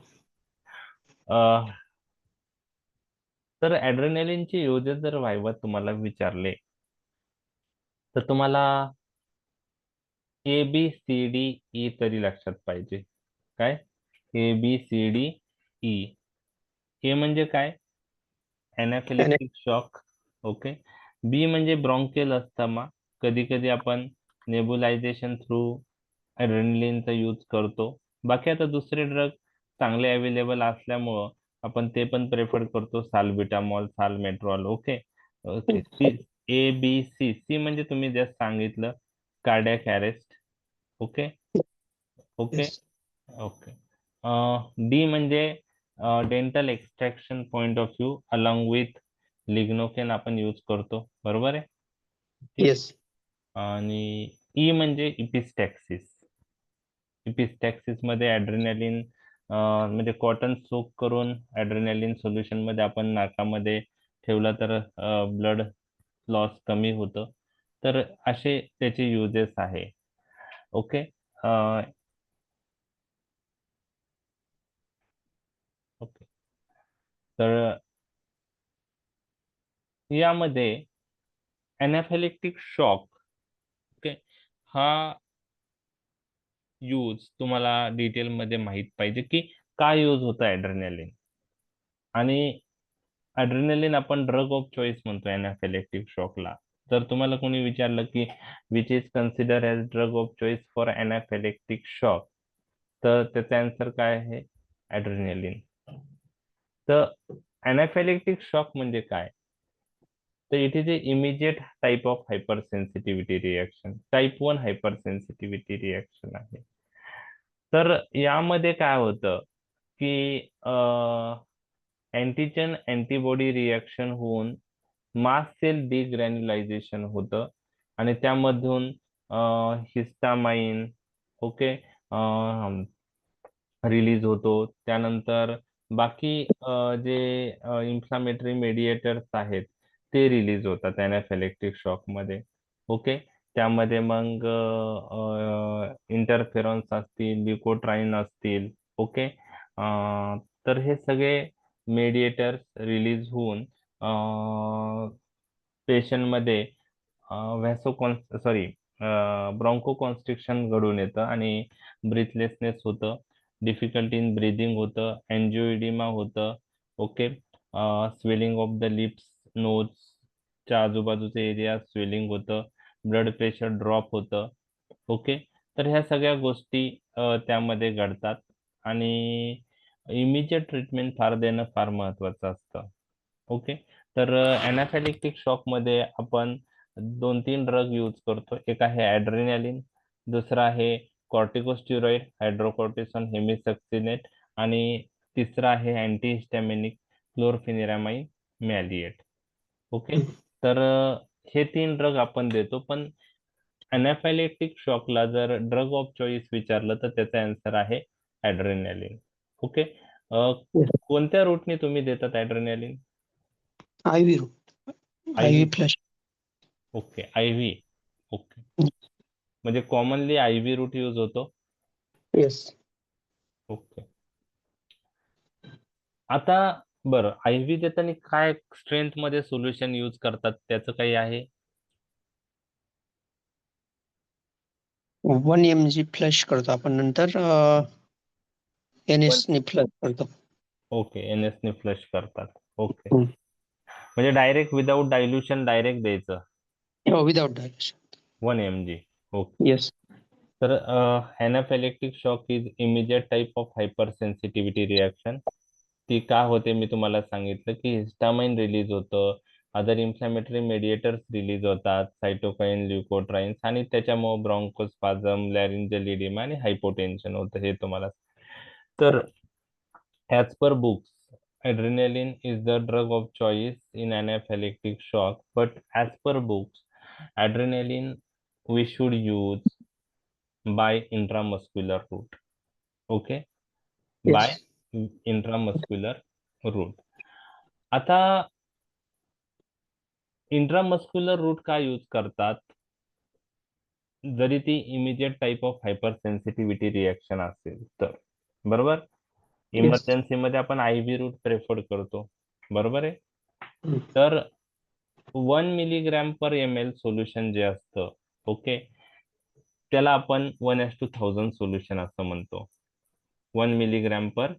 तर ॲड्रेनालिनचे युजेस जर वायवात तुम्हाला विचारले तर तुम्हाला ABCDE तरी लक्षात पाहिजे. काय? ABCDE. ए म्हणजे काय? ॲनाफिलेक्टिक शॉक. ओके. बी म्हणजे ब्रॉन्कियल अस्थमा. कधी कधी आपण नेबुलायझेशन थ्रू ॲड्रेनालिनचा यूज करतो. बाकी आता दुसरे ड्रग चांगले अवेलेबल असल्यामुळं आपण ते पण प्रेफर करतो, salbutamol, salmeterol. Okay. Okay. ABC. C म्हणजे तुम्ही जस्ट सांगितलं, cardiac arrest. Okay. Okay. Yes. Okay. D म्हणजे dental extraction point of view along with lignocaine आपण यूज करतो, बरोबर आहे. Yes. आणि ई म्हणजे इपिस्टॅक्सिस. इपिस्टॅक्सिस मध्ये ॲड्रेनालिन म्हणजे कॉटन सोक करून ॲड्रेनालिन सोल्युशन मध्ये आपण नाकामध्ये ठेवला तर ब्लड लॉस कमी होतं. तर असे त्याचे युजेस आहे. ओके. ओके. तर यामध्ये ॲनाफिलेक्टिक शॉक, ओके, हा यूज तुम्हाला डिटेलमध्ये माहित पाहिजे की काय यूज होतं ॲड्रेनालिन. आणि ॲड्रेनालिन आपण ड्रग ऑफ चॉईस म्हणतो ॲनाफिलेक्टिक शॉकला. जर तुम्हाला कोणी विचारलं की which is consider as drug of choice for anaphylactic shock, तर त्याचा आन्सर काय आहे? ॲड्रेनालिन. तर ॲनाफिलेक्टिक शॉक म्हणजे काय? तर it is a immediate type of hypersensitivity reaction. Type 1 hypersensitivity reaction आहे. तर यामध्ये काय होतं की अँटीजन अँटीबॉडी रिॲक्शन होऊन मास सेल डिग्रॅन्युलायझेशन होतं आणि त्यामधून हिस्टामाइन, ओके, रिलीज होतो. त्यानंतर बाकी जे इन्फ्लामेटरी मेडिएटर्स आहेत ते रिलीज होतात ॲनाफिलेक्टिक शॉक मध्ये. ओके. त्यामध्ये मग इंटरफेरॉन्स असतील, ल्युकोट्राईन असतील. ओके. तर हे सगळे मेडिएटर्स रिलीज होऊन पेशंटमध्ये ब्रॉन्कोकॉन्स्ट्रिक्शन घडून येतं आणि ब्रीथलेसनेस होतं, डिफिकल्टी इन ब्रीदिंग होतं, एन्जिओइडिमा होतं. Okay. Swelling of the lips, नोजच्या आजूबाजूचे एरिया स्वेलिंग होतं, ब्लड प्रेशर ड्रॉप होतं. ओके. तर ह्या सगळ्या गोष्टी त्यामध्ये घडतात आणि इमिजिएट ट्रीटमेंट देणं फार महत्वाचं असतं. ओके. तर ॲनाफिलेक्टिक शॉकमध्ये आपण 2-3 ड्रग यूज करतो. एक आहे ॲड्रेनालिन, दुसरा आहे कॉर्टिकोस्टेरॉइड, हायड्रोकॉर्टिसोन, हेमिसक्सिनेट, आणि तिसरा आहे अँटीहिस्टॅमिनिक, क्लोरफेनिरामाइन मॅलिएट. ओके. तर हे 3 ड्रग आपण देतो. पण ॲनाफिलेक्टिक शॉकला जर ड्रग ऑफ चॉईस विचारलं तर त्याचा आन्सर आहे ॲड्रेनालिन. ओके. कोणत्या रूटने तुम्ही देतात adrenaline? IV route, IV flash. Okay. IV. Okay. म्हणजे कॉमनली IV रूट यूज होतो. Yes. ओके. आता बरं, IV देताना काय स्ट्रेंथ मध्ये सोल्युशन यूज करतात त्याचं काही आहे? 1 mg फ्लश करतो आपण, नंतर NS ने फ्लश करतो. ओके, NS ने फ्लश करतात. Okay, hmm. म्हणजे डायरेक्ट विदाउट डायल्युशन डायरेक्ट द्यायचं without dilution. 1 mg. Okay. Yes. तर anaphylactic shock is immediate type of hypersensitivity reaction. ती का होते मी तुम्हाला सांगितलं की हिस्टामाइन रिलीज होतं, अदर इन्फ्लॅमेटरी मेडिएटर्स रिलीज होतात, सायटोकाईन, ल्युकोट्राईन्स, आणि त्याच्यामुळे ब्रॉन्कोस्पाझम, लॅरिंजल इडिमा आणि हायपोटेन्शन होतं, हे तुम्हाला. तर as per books, adrenaline is the drug of choice in anaphylactic shock, but as per books, adrenaline we should use by intramuscular route. Okay, by Yes. intramuscular route. आता intramuscular route का use करतात, जरी ती immediate type of hypersensitivity reaction असेल तर, बरोबर. Emergency मध्ये आपण IV रूट प्रेफर करतो, बरोबर आहे. हम्म. तर 1 मिलीग्रॅम पर ml सोल्युशन जे असतं, ओके, त्याला आपण 1:1000 सोल्युशन असं म्हणतो. 1 मिलीग्रॅम पर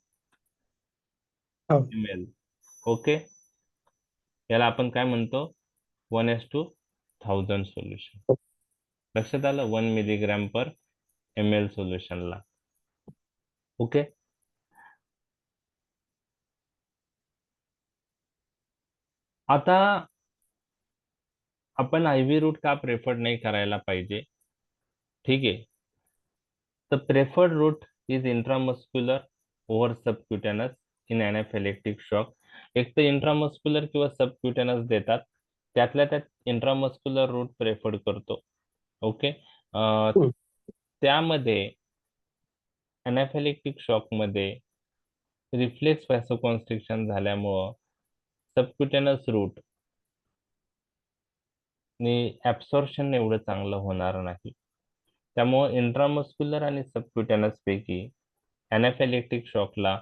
हो. ml. ओके, याला आपण काय म्हणतो? 1:1000 सोल्युशन. लक्षात आलं? 1 मिलीग्रॅम पर ml सोल्युशनला. ओके. आता आपण IV रूट का प्रेफर्ड नाही करायला पाहिजे? ठीक आहे. The preferred route is intramuscular over subcutaneous in anaphylactic shock. एक तर इंट्रामस्क्युलर किंवा सबक्युटेनस देतात, त्यातल्या त्यात इंट्रामस्क्युलर रूट प्रेफर्ड करतो. ओके. हम्म. त्यामध्ये अनाफिलेक्टिक शॉक मध्ये रिफ्लेक्स व्हॅसोकॉन्स्ट्रिक्शन झाल्यामुळं सबक्युटेनस रूट नि ऍब्सॉर्प्शन एवढं चांगलं होणार नाही. त्यामुळे इंट्रामस्क्युलर आणि सबक्युटेनस पैकी अनाफिलेक्टिक शॉकला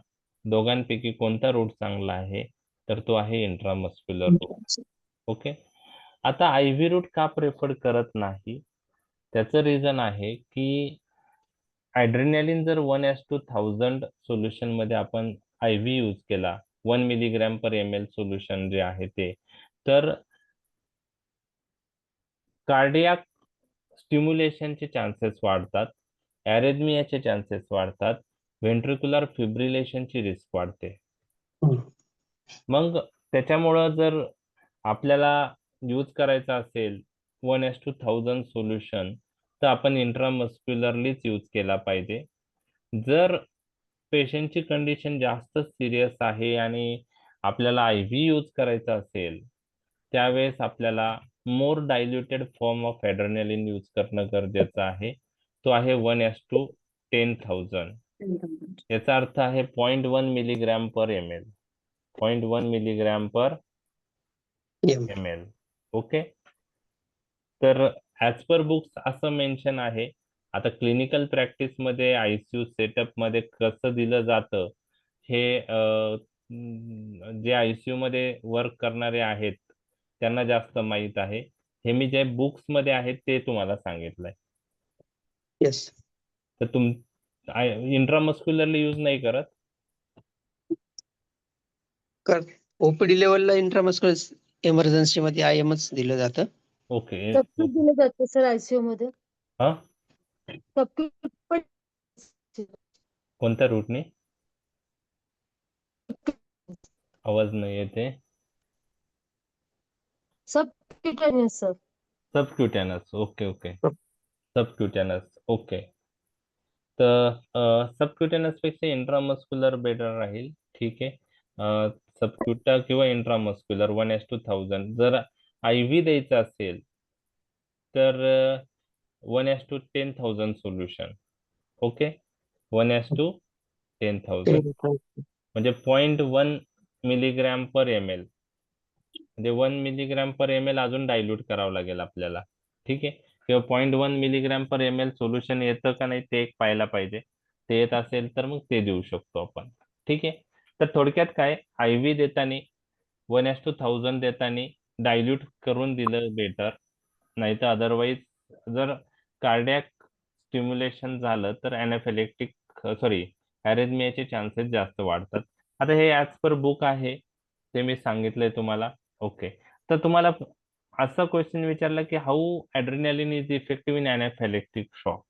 दोघांपैकी कोणता रूट चांगला आहे, तर तो आहे इंट्रामस्क्युलर रूट. ओके. आता IV रूट का प्रेफर करत नाही, त्याचं रिझन आहे की ॲड्रेनालिन जर 1:1000 सोल्युशन मध्ये आपण IV यूज केला, 1 मिलीग्रॅम पर ml सोल्युशन जे आहे ते, तर कार्डियाक स्टिम्युलेशनचे चान्सेस वाढतात, ॲरेथमियाचे चान्सेस वाढतात, व्हेंट्रिक्युलर फिब्रिलेशनची रिस्क वाढते. हम्म. मग त्याच्यामुळं जर आपल्याला यूज करायचा असेल 1:1000 सोल्युशन, तर आपण इंट्रामस्क्युलरलीच यूज केला पाहिजे. जर पेशंटची कंडिशन जास्त सिरियस आहे आणि आपल्याला IV यूज करायचा असेल, त्यावेळेस आपल्याला more diluted form of adrenaline use करणं गरजेचं आहे. तो आहे 1:10,000. याचा अर्थ आहे 0.1 मिलीग्रॅम पर ml. 0.1 मिलीग्रॅम पर ml. ओके. तर ऍज पर बुक्स असं मेन्शन आहे. आता क्लिनिकल प्रॅक्टिस मध्ये ICU सेटअप मध्ये कसं दिलं जातं, हे जे ICU मध्ये वर्क करणारे आहेत त्यांना जास्त माहित आहे. हे मी जे बुक्स मध्ये आहेत ते तुम्हाला सांगितलंय. येस. तर इंट्रामस्क्युलरली यूज नाही करत. ओपीडी लेवलला इंट्रामस्क्युलर इमर्जन्सी मध्ये IMच दिलं जातं. ओके. सबक्यूट दिलं जातं सर ICU मध्ये. हा, सबक्यूट पण कोणत्या रूटने? आवाज नाही येते. Subcutaneous sir. Subcutaneous. Okay okay, subcutaneous. Okay. तर सबक्युटेनस पेक्षा इंट्रामस्क्युलर बेटर राहील. ठीक आहे. सबक्युटा किंवा इंट्रामस्क्युलर 1:1000. जर IV द्यायचं असेल तर 1:10,000 सोल्युशन. ओके, 1:10,000 म्हणजे 0.1 मिलीग्रॅम पर ml. म्हणजे 1 मिलीग्रॅम पर ml अजून डायल्यूट करावं लागेल आपल्याला. ठीक आहे. किंवा 0.1 मिलीग्रॅम पर ml सोल्युशन येतं का नाही ते एक पाहायला पाहिजे. ते येत असेल तर मग ते देऊ शकतो आपण. ठीक आहे. तर थोडक्यात काय, IV देताना 1:1000 देताना डायल्यूट करून दिलं बेटर, नाही तर अदरवाईज जर कार्डियाक स्टिम्युलेशन झालं तर एनाफिलेक्टिक सॉरी अरेथमियाचे चान्सेस जास्त वाढतात. आता हे ऍज पर बुक आहे, ते मी सांगितलंय तुम्हाला. ओके, तर तुम्हाला असा क्वेश्चन विचारला की how adrenaline is effective in anaphylactic shock.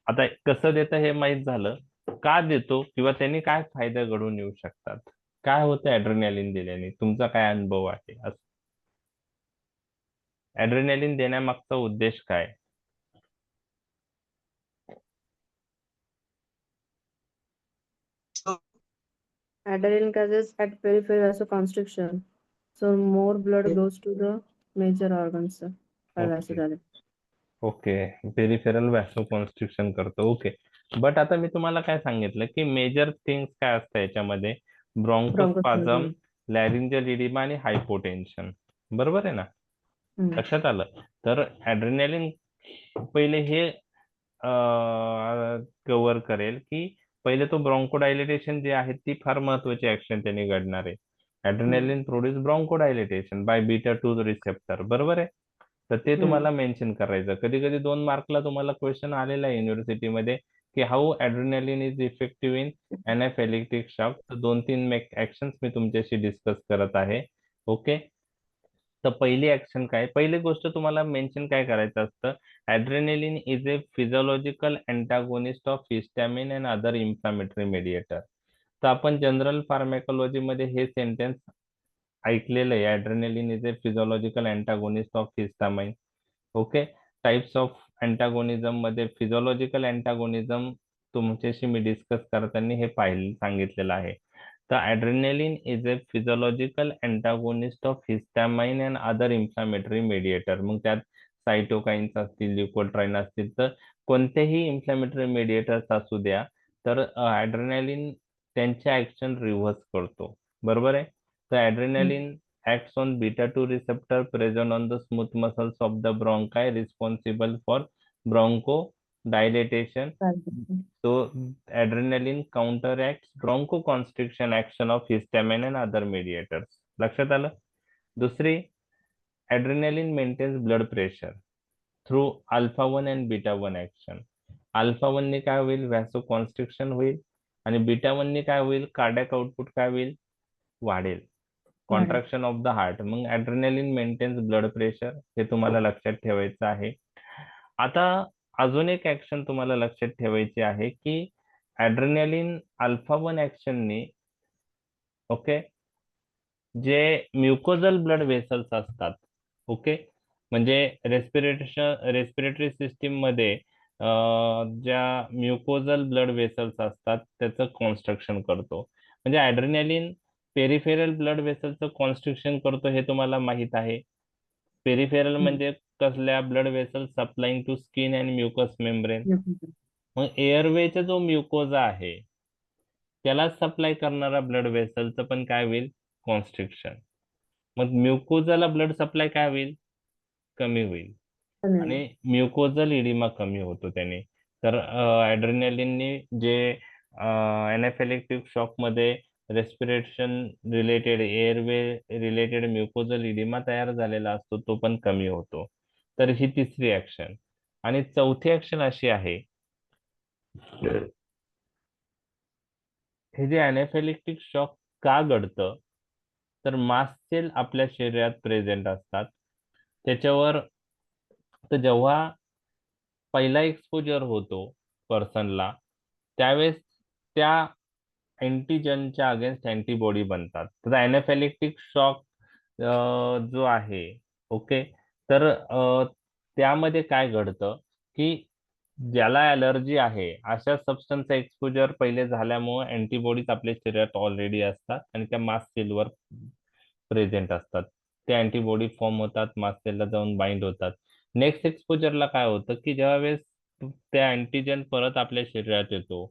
आता कसं देतं हे माहित झालं, का देतो किंवा त्यांनी काय फायदे घडून येऊ शकतात, काय होतं ऍड्रेनालिन दिल्याने, तुमचा काय अनुभव आहे, असं ऍड्रेनालिन देण्यामागचा उद्देश काय? Adrenaline causes at peripheral vasoconstriction. So more blood goes to the major organs for Okay. vasodilatation. Okay, peripheral vasoconstriction करतो. ओके, बट आता मी तुम्हाला काय सांगितलं की मेजर थिंग्स काय असतं याच्यामध्ये, ब्रॉन्कोस्पाझम, Bronchospasm. लॅरिंजल इडिमा आणि हायपोटेन्शन. बरोबर आहे ना? हम्म. लक्षात आलं. तर ऍड्रेनालिन पहिले हे कव्हर करेल की पहिले तो ब्रॉन्कोडायलेटेशन जे आहे ती फार महत्वाची ऍक्शन त्यांनी घडणार आहे. ऍड्रेनालिन प्रोड्यूस ब्रॉन्कोडायलेटेशन बाय बीटा 2 रिसेप्टर. बरोबर आहे? तर ते तुम्हाला मेन्शन करायचं. कधी कधी 2 मार्कला तुम्हाला क्वेश्चन आलेला आहे युनिव्हर्सिटीमध्ये की how adrenaline is effective in anaphylactic shock. तर 2-3 ऍक्शन्स मी तुमच्याशी डिस्कस करत आहे. ओके, तर पहिली ऍक्शन काय, पहिली गोष्ट तुम्हाला मेन्शन काय करायचं असतं, adrenaline is a physiological antagonist of histamine and other inflammatory mediator. तर आपण जनरल फार्मॅकोलॉजी मध्ये हे सेंटेन्स ऐकलेलं आहे, adrenaline is a physiological antagonist of histamine. Okay, types of antagonism मध्ये फिजियोलॉजिकल अँटागोनिझम तुमच्याशी मी डिस्कस करताना हे सांगितलेलं आहे. तर adrenaline is a physiological antagonist of histamine and other inflammatory mediator. मग त्यात सायटोकाइन्स असतील, ल्युकोट्राईन असतील, तर कोणतेही इन्फ्लामेटरी मेडिएटर्स असू द्या, तर ऍड्रेनालिन त्यांचे ऍक्शन रिव्हर्स करतो. बरोबर आहे? तर ऍड्रेनालिन acts on beta 2 receptor present on the smooth muscles of the bronchi responsible for bronchodilation. So adrenaline counteracts bronchoconstriction action of histamine and other mediators. लक्षात आलं? दुसरी, adrenaline maintains blood pressure through alpha 1 and beta 1 action. Alpha 1 ने काय होईल, व्हॅसोकॉन्स्ट्रिक्शन होईल, आणि beta 1 ने काय होईल, कार्डियाक आउटपुट काय होईल, वाढेल, कॉन्ट्रॅक्शन ऑफ द हार्ट. मग ऍड्रेनालिन मेंटेन्स ब्लड प्रेशर, हे तुम्हाला लक्षात ठेवायचं आहे. आता अजून एक ऍक्शन तुम्हाला लक्षात ठेवायची आहे की ऍड्रेनालिन अल्फा 1 ऍक्शनने, ओके, जे म्युकोजल ब्लड वेसल्स असतात, ओके, म्हणजे रेस्पिरेटरी सिस्टीम मध्ये ज्या म्युकोजल ब्लड वेसल्स असतात त्याचं कॉन्स्ट्रक्शन करतो. म्हणजे ऍड्रेनालिन पेरिफेरल ब्लड वेसलचं कॉन्स्ट्रक्शन करतो, हे तुम्हाला माहित आहे. पेरिफेरल म्हणजे कसल्या, blood vessel supplying to skin and mucous membrane. मग एअरवेचा जो म्युकोजा आहे त्याला सप्लाय करणारा ब्लड वेसलचं पण काय होईल, कॉन्स्ट्रिक्शन. मग म्युकोजाला ब्लड सप्लाय काय होईल, कमी होईल, आणि म्युकोजल इडिमा कमी होतो त्याने. तर ऍड्रेनालिनने जे एनाफिलेक्टिक शॉक मध्ये respiration related, airway related mucosal oedema तयार झालेला असतो तो पण कमी होतो. तर ही तिसरी ऍक्शन. आणि चौथी ऍक्शन अशी आहे, हे जे एनाफिलेक्टिक शॉक का घडतं, तर मास्ट सेल आपल्या शरीरात प्रेझेंट असतात त्याच्यावर. तर जेव्हा पहिला एक्सपोजर होतो पर्सनला, त्यावेळेस त्या अँटीजनच्या अगेन्स्ट अँटीबॉडी बनतात. तर एनाफिलेक्टिक शॉक जो आहे, ओके, तर त्यामध्ये काय घडतं की ज्याला अलर्जी आहे अशा सबस्टन्सचा एक्सपोजर पहिले झाल्यामुळे अँटीबॉडीज आपल्या शरीरात ऑलरेडी असतात आणि त्या मास्ट सेलवर प्रेझेंट असतात. ते अँटीबॉडी फॉर्म होतात, मास्ट सेलला जाऊन बाइंड होतात. नेक्स्ट एक्सपोजरला काय होतं की ज्या वेळेस त्या अँटीजन परत आपल्या शरीरात येतो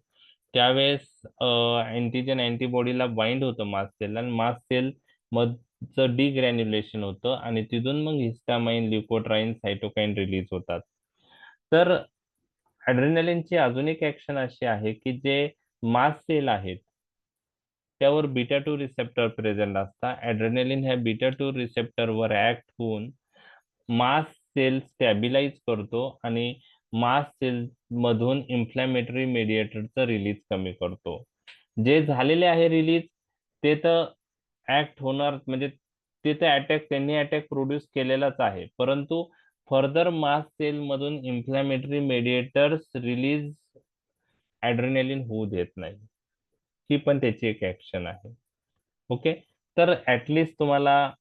त्यावेळेस अँटीजन अँटीबॉडीला बाइंड होतं मास्ट सेल, आणि मास्ट सेल मधचं डिग्रॅन्युलेशन होतं आणि तिथून मग हिस्टामाइन, ल्युकोट्राईन, सायटोकाईन रिलीज होतात. तर ऍड्रेनालिनची अजून एक ऍक्शन अशी आहे की जे मास्ट सेल आहेत त्यावर बीटा 2 रिसेप्टर प्रेझेंट असतात. ऍड्रेनालिन ह्या बीटा 2 रिसेप्टरवर ऍक्ट होऊन मास्ट सेल स्टॅबिलाइज करतो आणि मास्ट सेल मधून इन्फ्लॅमेटरी मेडिएटरचं रिलीज कमी करतो. जे झालेले आहे रिलीज ते तर ऍक्ट होणार, म्हणजे ते तर अटॅक त्यांनी अटॅक प्रोड्यूस केलेलाच आहे, परंतु फर्दर मास्ट सेल मधून इन्फ्लॅमेटरी मेडिएटर्स रिलीज ऍड्रेनालिन होऊ देत नाही. ही पण त्याची एक ऍक्शन आहे. ओके, तर ऍटलिस्ट तुम्हाला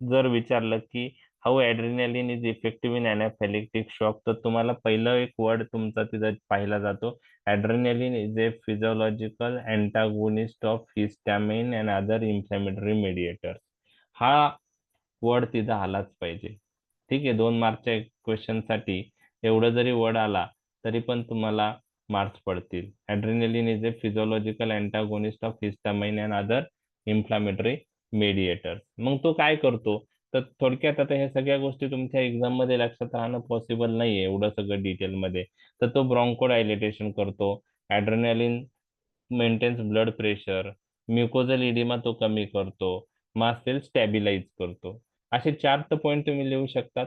जर विचारलं की how adrenaline is effective in anaphylactic shock, तर तुम्हाला पहिलं एक वर्ड तुमचा तिथं पाहिला जातो, adrenaline is a physiological antagonist of histamine and other inflammatory mediators. हा वर्ड तिथं आलाच पाहिजे. ठीक आहे, 2 मार्कच्या क्वेश्चन साठी एवढं जरी वर्ड आला तरी पण तुम्हाला मार्क्स पडतील. Adrenaline is a physiological antagonist of histamine and other inflammatory mediators. मग तो काय करतो, तर थोडक्यात आता ह्या सगळ्या गोष्टी तुमच्या एक्झाम मध्ये लक्षात राहणं पॉसिबल नाहीये एवढं सगळं डिटेल मध्ये. तर तो ब्रॉन्कोडायलेटेशन करतो, ऍड्रेनालिन मेंटेन्स ब्लड प्रेशर, म्युकोजल इडिमा तो कमी करतो, मास्ट सेल स्टॅबिलाइज करतो. असे 4 तर पॉइंट तुम्ही लिहू शकतात.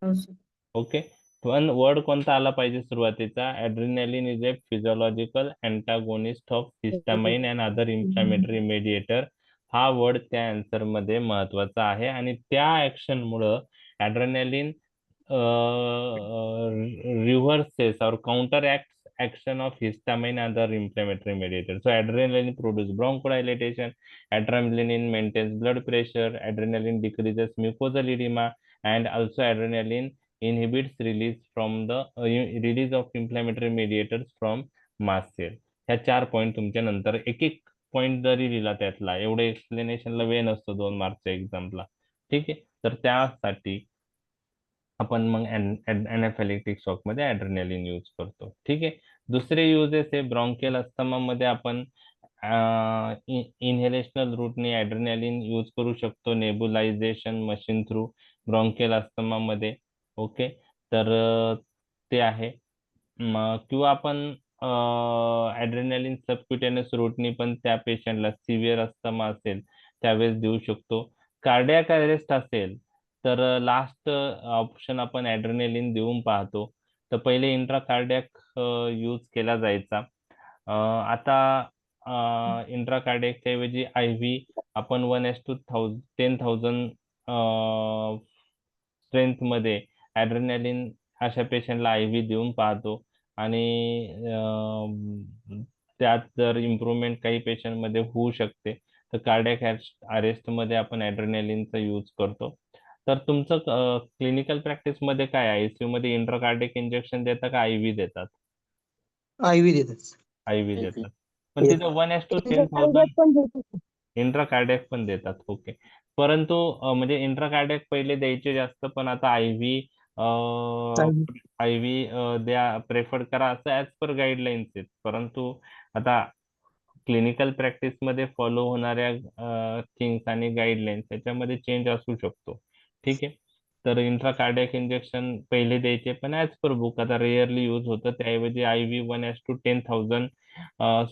हो सर. ओके, पण वर्ड कोणता आला पाहिजे सुरुवातीचा, adrenaline is a physiological antagonist of histamine and other inflammatory mediator. हा वर्ड त्या आन्सर मध्ये महत्वाचा आहे आणि त्या ऍक्शन मुळे ऍड्रेनालिन reverses or counteracts action of histamine and other inflammatory mediators. So adrenaline produces bronchodilation, adrenaline maintains blood pressure, adrenaline decreases mucosal edema, and also adrenaline inhibits release from the release of inflammatory mediators from mast cell. ह्या 4 point तुमच्या नंतर एक एक point जरी लिहिला त्यातला, एवढे एक्सप्लेनेशनला वेळ नसतो 2 मार्कच्या एक्झामला. ठीक आहे, तर त्यासाठी आपण मग एनाफिलेक्टिक शॉक मध्ये ऍड्रेनालिन यूज करतो. ठीक आहे, दुसरे युजेस आहे ब्रॉन्कियल अस्थमा मध्ये आपण इनहेलेशनल रूटने ऍड्रेनालिन यूज करू शकतो, नेबुलायझेशन मशीन थ्रू ब्रॉन्कियल अस्थमा मध्ये. ओके, तर ते आहे. किंवा आपण ऍड्रेनालिन सबक्युटेनियस रूटनी पण त्या पेशंटला सिव्हिअर अस्थमा असेल त्यावेळेस देऊ शकतो. कार्डियाक अरेस्ट असेल तर लास्ट ऑप्शन आपण ऍड्रेनालिन देऊन पाहतो. तर पहिले इंट्राकार्डियाक यूज केला जायचा. आता इंट्राकार्डियाकच्या ऐवजी IV आपण 1:10,000 स्ट्रेंथ मध्ये ऍड्रेनालिन अशा पेशंटला IV देऊन पाहतो आणि त्यात जर इम्प्रुव्हमेंट काही पेशंट मध्ये होऊ शकते तर कार्डियाक अरेस्ट मध्ये आपण ऍड्रेनालिनचा यूज करतो. तर तुमचं क्लिनिकल प्रॅक्टिस मध्ये काय आहे, ICU मध्ये इंट्राकार्डिक इंजेक्शन देतात का IV देतात? IV देतात. IV IV. देतात, पण तिथं 1:10,000 पण देतो. इंट्राकार्डियाक पण देतात. ओके, परंतु म्हणजे इंट्राकार्डियाक पहिले द्यायचे जास्त, पण आता IV द्या प्रेफर करा असं ऍज पर गाईडलाईन्स आहेत. परंतु आता क्लिनिकल प्रॅक्टिस मध्ये फॉलो होणाऱ्या थिंग्स आणि गाईडलाईन्स याच्यामध्ये चेंज असू शकतो. ठीक आहे, तर इंट्राकार्डियाक इंजेक्शन पहिले द्यायचे पण ऍज पर बुक, आता रेअरली यूज होतं, त्याऐवजी IV 1:10,000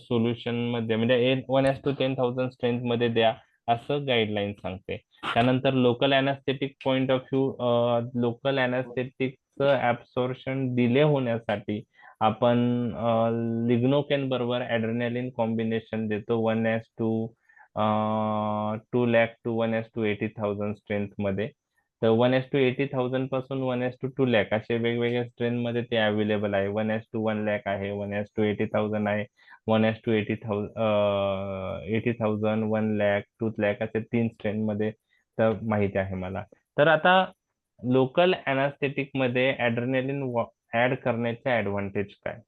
सोल्युशन मध्ये म्हणजे 1:10,000 स्ट्रेंथ मध्ये द्या असं गाईडलाईन सांगते. त्यानंतर local anaesthetic point of view, local अॅनास्थेटिकचं ऍब्सॉर्प्शन डिले होण्यासाठी आपण लिग्नोकेन बरोबर ऍड्रेनालिन कॉम्बिनेशन देतो 1:2 lakh to 1:80,000 स्ट्रेंथ मध्ये. तर 1:80,000 पासून 1:2 lakh असे वेगवेगळ्या स्ट्रेंथ मध्ये ते अवेलेबल आहे. 1:1 lakh आहे, 1:80,000 आहे, 1:80,000 1 lakh 2 lakh असे 3 स्ट्रेंथ मध्ये तर माहिती आहे मला. तर आता लोकल अॅनास्थेटिक मध्ये ऍड्रेनालिन ऍड करण्याचे ऍडव्हान्टेज काय,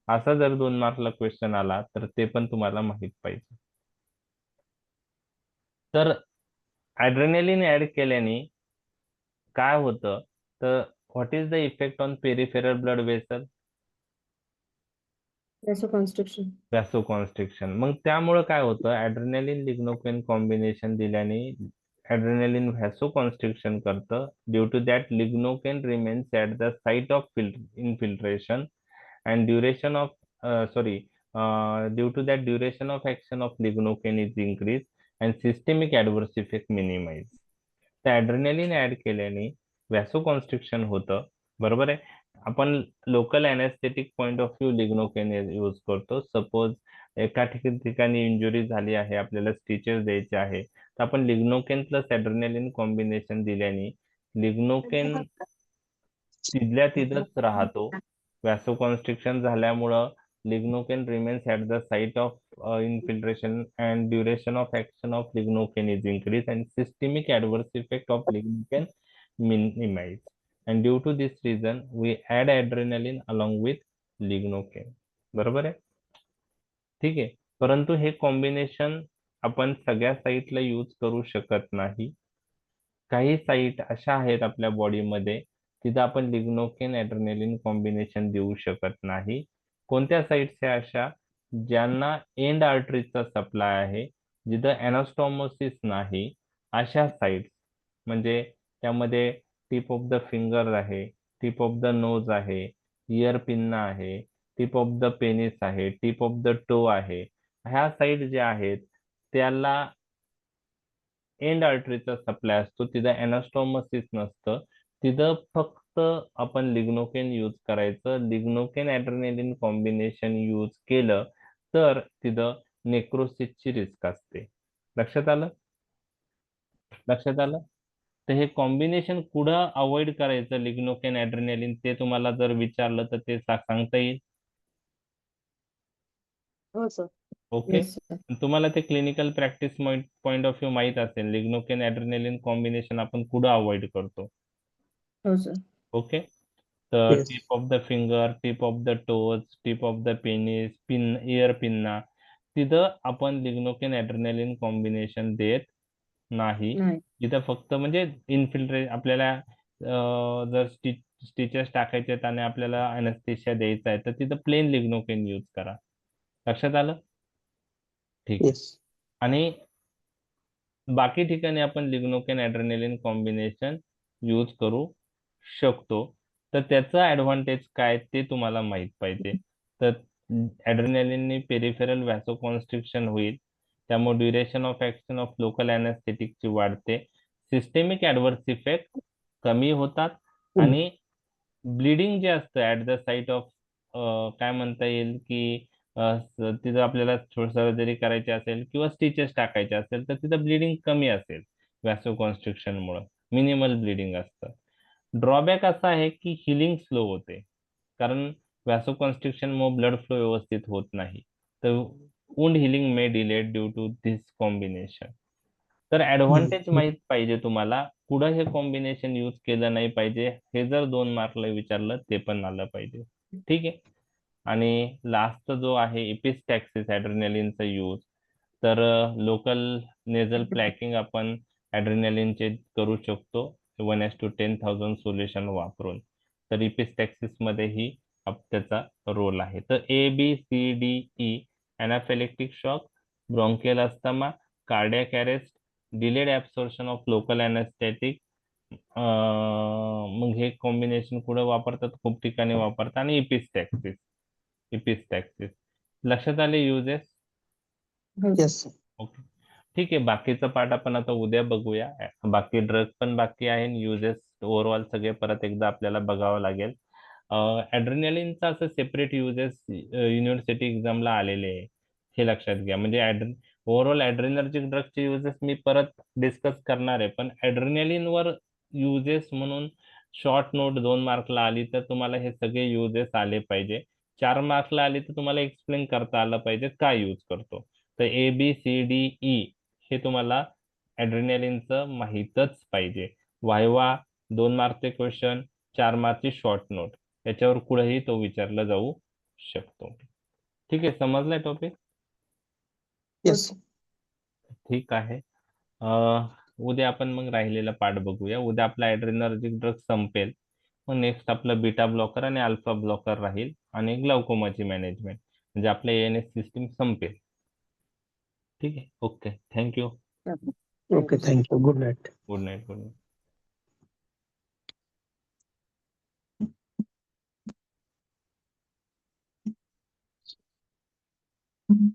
असा जर 2 मार्कला क्वेश्चन आला तर ते पण तुम्हाला माहित पाहिजे. तर ऍड्रेनालिन ऍड केल्याने काय होतं, तर what is the effect on peripheral blood vessel? Vasoconstriction. व्हॅसोकॉन्स्ट्रिक्शन. मग त्यामुळे काय होतं, ऍड्रेनालिन लिग्नोकेन कॉम्बिनेशन दिल्याने ऍड्रेनालिन व्हॅसोकॉन्स्ट्रिक्शन करतं. Due to that lignocaine remains at the site of infiltration and duration of due to that duration of action of lignocaine is increase and systemic adverse effect minimise. तर adrenaline add केल्याने vasoconstriction होतं. बरोबर आहे. आपण local anaesthetic point of view lignocaine use करतो. Suppose एका ठिकाणी injury झाली आहे, आपल्याला स्टिचेस द्यायचे आहे, तर आपण लिग्नोकेन प्लस ऍड्रेनलिन कॉम्बिनेशन दिल्याने लिग्नोकेन तिथल्या तिथंच राहतो. व्हॅसोकॉन्स्ट्रिक्शन झाल्यामुळं lignocaine remains at the site of infiltration and duration of action of lignocaine is increased and systemic adverse effect of lignocaine minimized. And due to this reason, we add adrenaline along with lignocaine. बरोबर आहे. ठीक आहे. परंतु हे combination आपण सगळ्या साईटला use करू शकत नाही. काही साईट अशा आहेत आपल्या बॉडीमध्ये तिथं आपण लिग्नोकेन ॲड्रेनालिन कॉम्बिनेशन देऊ शकत नाही. कोणत्या साईट्स आहे अशा? ज्यांना एंड आर्टरीचा सप्लाय आहे, जिथं अॅनास्टॉमोसिस नाही, अशा साईट्स. म्हणजे त्यामध्ये टिप ऑफ द फिंगर आहे, टिप ऑफ द नोज आहे, इयर पिन्ना आहे, टिप ऑफ द पेनिस आहे, टिप ऑफ द टो आहे. ह्या साईट ज्या आहेत त्याला एंड आर्टरीचा सप्लाय असतो, तिथं अॅनास्टॉमोसिस नसतं. तिथं फक्त आपण लिग्नोकेन यूज करायचं. लिग्नोकेन ॲड्रेनालिन कॉम्बिनेशन यूज केलं तर तिथं नेक्रोसिसची रिस्क असते. लक्षात आलं? लक्षात आलं? तर हे कॉम्बिनेशन कुठं अवॉइड करायचं लिग्नोकेन ॲड्रेनालिन, ते तुम्हाला जर विचारलं तर ते सांगता येईल? हो सर. ओके. Yes, sir. तुम्हाला ते clinical practice point of view माहित असेल, लिग्नोकेन ॲड्रेनालिन कॉम्बिनेशन आपण कुठं अवॉइड करतो. हो सर. ओके. तर Yes. Tip of the finger, tip of the toes, tip of the penis, year pinna, तिथं आपण लिग्नोकेन ॲड्रेनालिन कॉम्बिनेशन देत नाही. नाही. तिथं फक्त म्हणजे आपल्याला जर स्टिचेस टाकायचे आहेत आणि आपल्याला अनेस्थेशिया द्यायचा आहे तर तिथं प्लेन लिग्नोकेन यूज करा. लक्षात आलं? ठीक. Yes. आणि बाकी ठिकाणी आपण लिग्नोकेन ॲड्रेनालिन कॉम्बिनेशन यूज करू शकतो. तर त्याचं ॲडव्हान्टेज काय ते तुम्हाला माहित पाहिजे. तर ॲड्रेनालिनने पेरिफेरल व्हॅसोकॉन्स्ट्रिक्शन होईल, त्यामुळे duration of action of local अनेस्थेटिकची वाढते, सिस्टेमिक ॲडव्हर्स इफेक्ट कमी होतात आणि ब्लिडिंग जे असतं ॲट द साईट ऑफ काय म्हणता येईल की तिथं आपल्याला सर्जरी करायची असेल किंवा स्टिचेस टाकायचे असेल तर तिथं ब्लिडिंग कमी असेल. व्हॅसोकॉन्स्ट्रिक्शनमुळे मिनिमल ब्लिडिंग असतं. ड्रॉबॅक असा आहे की हिलिंग स्लो होते, कारण व्हॅसोकॉन्स्ट्रिक्शनमुळे ब्लड फ्लो व्यवस्थित होत नाही. तर wound healing may delayed due to this combination. तर ऍडव्हान्टेज माहित पाहिजे तुम्हाला, कुठं हे कॉम्बिनेशन यूज केलं नाही पाहिजे. हे जर 2 मार्कला विचारलं ते पण आलं पाहिजे. ठीक आहे. आणि लास्ट जो आहे इपिस्टॅक्सिस ॲड्रेनालिनचा यूज. तर लोकल नेझल प्लॅकिंग आपण ॲड्रेनालिनचे करू शकतो 1:10,000 सोल्युशन वापरून. तर इपिस्टॅक्सिस मध्ये ही त्याचा रोल आहे. तर ABCDE anaphylactic shock, bronchial asthma, cardiac arrest, delayed absorption of local anaesthetic. मग हे कॉम्बिनेशन कुठे वापरतात? खूप ठिकाणी वापरतात. आणि इपिस्टॅक्सिस. लक्षात आले युजेस? हो सर. Yes. ओके. ठीक आहे. बाकीचा पार्ट आपण आता उद्या बघूया. बाकी ड्रग पण बाकी आहे, युजेस ओव्हरऑल सगळे परत एकदा आपल्याला बघावं लागेल. ॲड्रेनालिनचा असं सेपरेट युजेस युनिव्हर्सिटी एक्झामला आलेले आहे, हे लक्षात घ्या. म्हणजे ओव्हरऑल ॲड्रेनर्जिक ड्रगचे युजेस मी परत डिस्कस करणार आहे, पण ॲड्रेनालिनवर युजेस म्हणून शॉर्ट नोट 2 मार्कला आली तर तुम्हाला हे सगळे युजेस आले पाहिजे. 4 मार्कला आली तर तुम्हाला एक्सप्लेन करता आलं पाहिजे काय यूज करतो. तर ABCDE हे तुम्हाला ॲड्रेनालिनचं माहीतच पाहिजे. व्हायवा 2 मार्कचे क्वेश्चन, 4 मार्कची शॉर्ट नोट, याच्यावर कुठेही तो विचारला जाऊ शकतो. ठीक आहे. समजलाय टॉपिक? Yes. ठीक आहे. उद्या आपण मग राहिलेला पार्ट बघूया. उद्या आपला ॲड्रेनर्जिक ड्रग संपेल. मग नेक्स्ट आपलं बीटा ब्लॉकर आणि अल्फा ब्लॉकर राहील आणि ग्लाउकोमाची मॅनेजमेंट, म्हणजे आपलं ANS सिस्टीम संपेल. ठीक आहे. Okay. Thank you. Okay. Thank you. Good night. Good night. Good night.